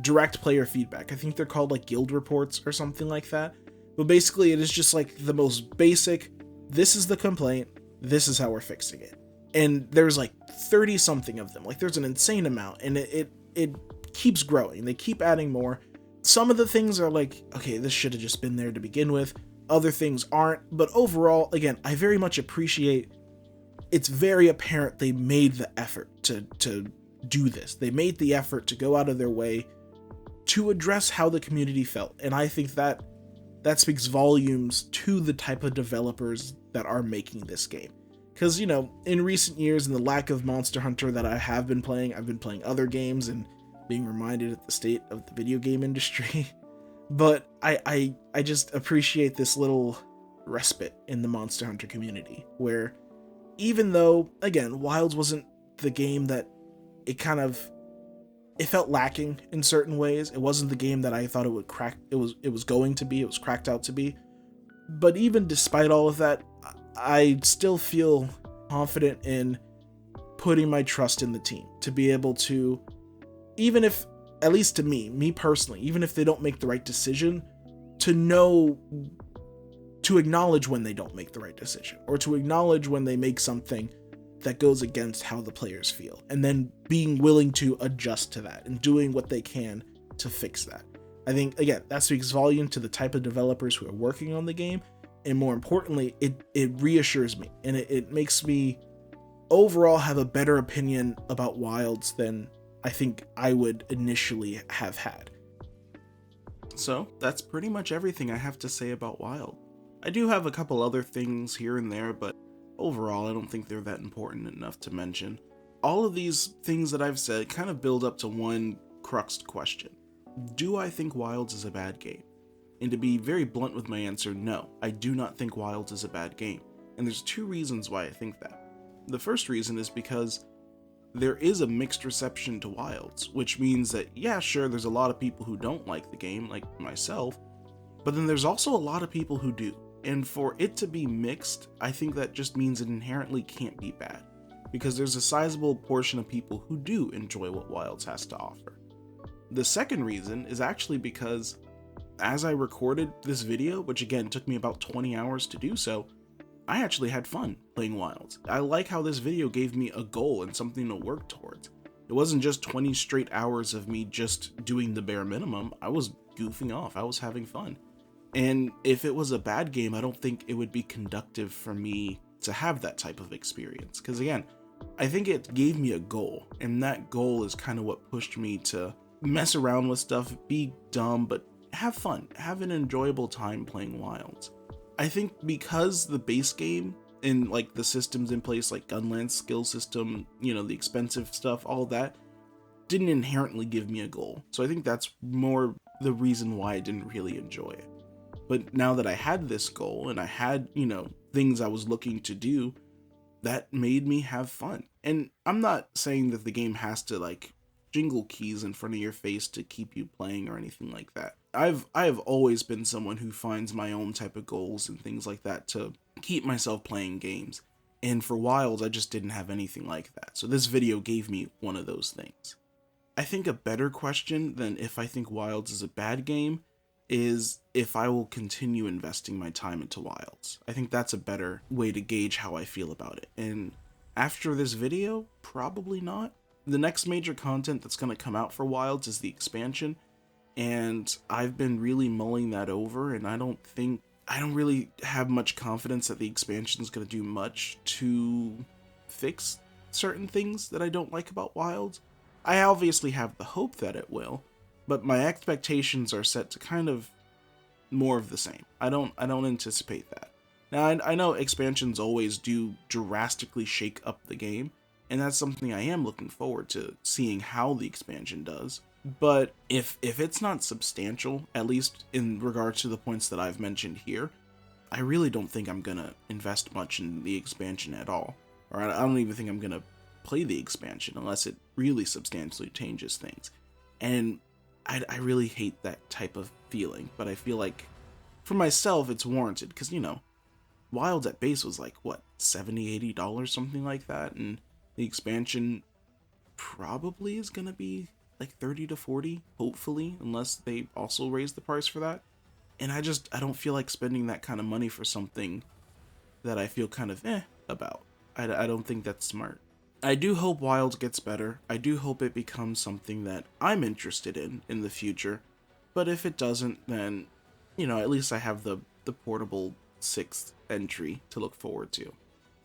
direct player feedback. I think they're called like guild reports or something like that. But basically it is just like the most basic, this is the complaint, this is how we're fixing it. And there's like 30 something of them. Like, there's an insane amount, and it keeps growing. They keep adding more. Some of the things are like, okay, this should have just been there to begin with. Other things aren't. But overall, again, I very much appreciate, it's very apparent they made the effort to do this. They made the effort to go out of their way to address how the community felt. And I think that speaks volumes to the type of developers that are making this game. Because, you know, in recent years, and the lack of Monster Hunter that I have been playing, I've been playing other games and being reminded of the state of the video game industry. But I just appreciate this little respite in the Monster Hunter community, where even though, again, Wilds wasn't the game that it felt lacking in certain ways. It wasn't the game that I thought it was going to be. It was cracked out to be. But even despite all of that, I still feel confident in putting my trust in the team to be able to, even if, at least to me personally, even if they don't make the right decision, to know, to acknowledge when they don't make the right decision, or to acknowledge when they make something that goes against how the players feel, and then being willing to adjust to that and doing what they can to fix that. I think, again, that speaks volume to the type of developers who are working on the game, And more importantly, it reassures me, and it makes me overall have a better opinion about Wilds than I think I would initially have had. So that's pretty much everything I have to say about Wild. I do have a couple other things here and there, but overall I don't think they're that important enough to mention. All of these things that I've said kind of build up to one cruxed question. Do I think Wilds is a bad game? And to be very blunt with my answer, no, I do not think Wilds is a bad game. And there's two reasons why I think that. The first reason is because there is a mixed reception to Wilds, which means that, yeah, sure, there's a lot of people who don't like the game, like myself, but then there's also a lot of people who do. And for it to be mixed, I think that just means it inherently can't be bad, because there's a sizable portion of people who do enjoy what Wilds has to offer. The second reason is actually because as I recorded this video, which again took me about 20 hours to do so, I actually had fun playing Wilds. I like how this video gave me a goal and something to work towards. It wasn't just 20 straight hours of me just doing the bare minimum. I was goofing off, I was having fun. And if it was a bad game, I don't think it would be conductive for me to have that type of experience. Because again, I think it gave me a goal, and that goal is kind of what pushed me to mess around with stuff, be dumb, but have fun, have an enjoyable time playing Wilds. I think because the base game and like the systems in place, like Gunlance skill system, you know, the expensive stuff, all that didn't inherently give me a goal. So I think that's more the reason why I didn't really enjoy it. But now that I had this goal and I had, you know, things I was looking to do, that made me have fun. And I'm not saying that the game has to like jingle keys in front of your face to keep you playing or anything like that. I have always been someone who finds my own type of goals and things like that to keep myself playing games. And for Wilds, I just didn't have anything like that. So this video gave me one of those things. I think a better question than if I think Wilds is a bad game is if I will continue investing my time into Wilds. I think that's a better way to gauge how I feel about it. And after this video, probably not. The next major content that's going to come out for Wilds is the expansion, and I've been really mulling that over, and I don't really have much confidence that the expansion is going to do much to fix certain things that I don't like about Wilds. I obviously have the hope that it will, but my expectations are set to kind of more of the same. I don't anticipate that. Now, I know expansions always do drastically shake up the game, and that's something I am looking forward to seeing how the expansion does. But if it's not substantial, at least in regards to the points that I've mentioned here, I really don't think I'm gonna invest much in the expansion at all. Or I don't even think I'm gonna play the expansion unless it really substantially changes things. And I really hate that type of feeling, but I feel like for myself it's warranted, because, you know, Wilds at base was like, what, $70, $80, something like that, and the expansion probably is gonna be like 30 to 40, hopefully, unless they also raise the price for that. And I don't feel like spending that kind of money for something that I feel kind of about. I don't think that's smart. I do hope Wilds gets better. I do hope it becomes something that I'm interested in the future. But if it doesn't, then, you know, at least I have the portable 6th entry to look forward to.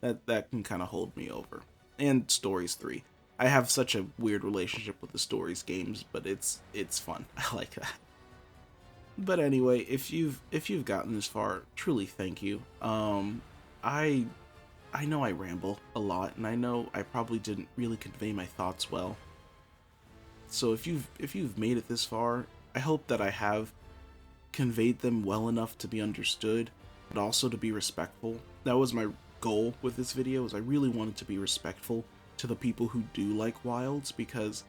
That can kind of hold me over. And Stories 3. I have such a weird relationship with the Stories games, but it's fun. I like that. But anyway, if you've gotten this far, truly thank you. I know I ramble a lot, and I know I probably didn't really convey my thoughts well. So if you've made it this far, I hope that I have conveyed them well enough to be understood, but also to be respectful. That was my goal with this video, is I really wanted to be respectful to the people who do like Wilds, because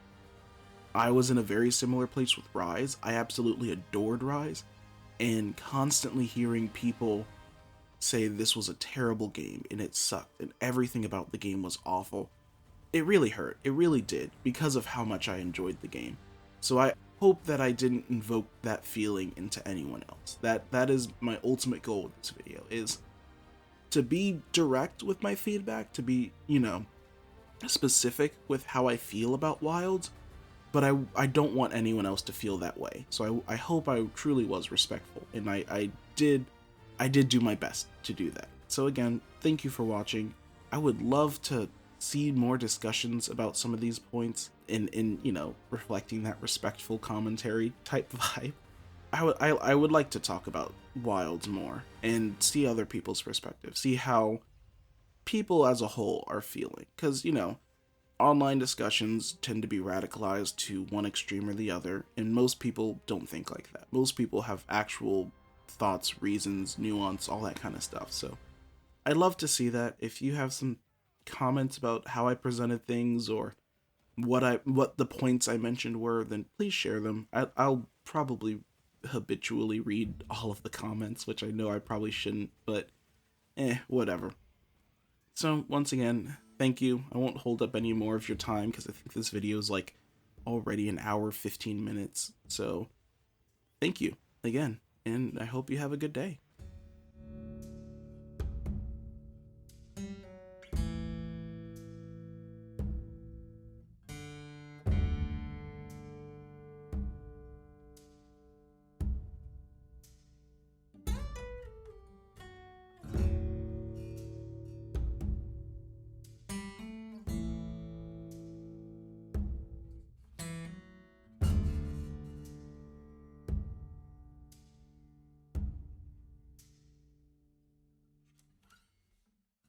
I was in a very similar place with Rise. I absolutely adored Rise, and constantly hearing people say this was a terrible game and it sucked and everything about the game was awful, it really hurt. It really did, because of how much I enjoyed the game. So I hope that I didn't invoke that feeling into anyone else. That is my ultimate goal with this video, is to be direct with my feedback, to be, you know, specific with how I feel about Wilds, but I don't want anyone else to feel that way. So I hope I truly was respectful, and I did I did do my best to do that. So again, thank you for watching. I would love to see more discussions about some of these points in you know, reflecting that respectful commentary type vibe. I would like to talk about Wilds more and see other people's perspectives, see how people as a whole are feeling, because you know, online discussions tend to be radicalized to one extreme or the other, and most people don't think like that. Most people have actual thoughts, reasons, nuance, all that kind of stuff. So I'd love to see that. If you have some comments about how I presented things or what the points I mentioned were, then please share them. I'll probably habitually read all of the comments, which I know I probably shouldn't, but whatever. So once again, thank you. I won't hold up any more of your time because I think this video is like already an hour 15 minutes. So thank you again, and I hope you have a good day.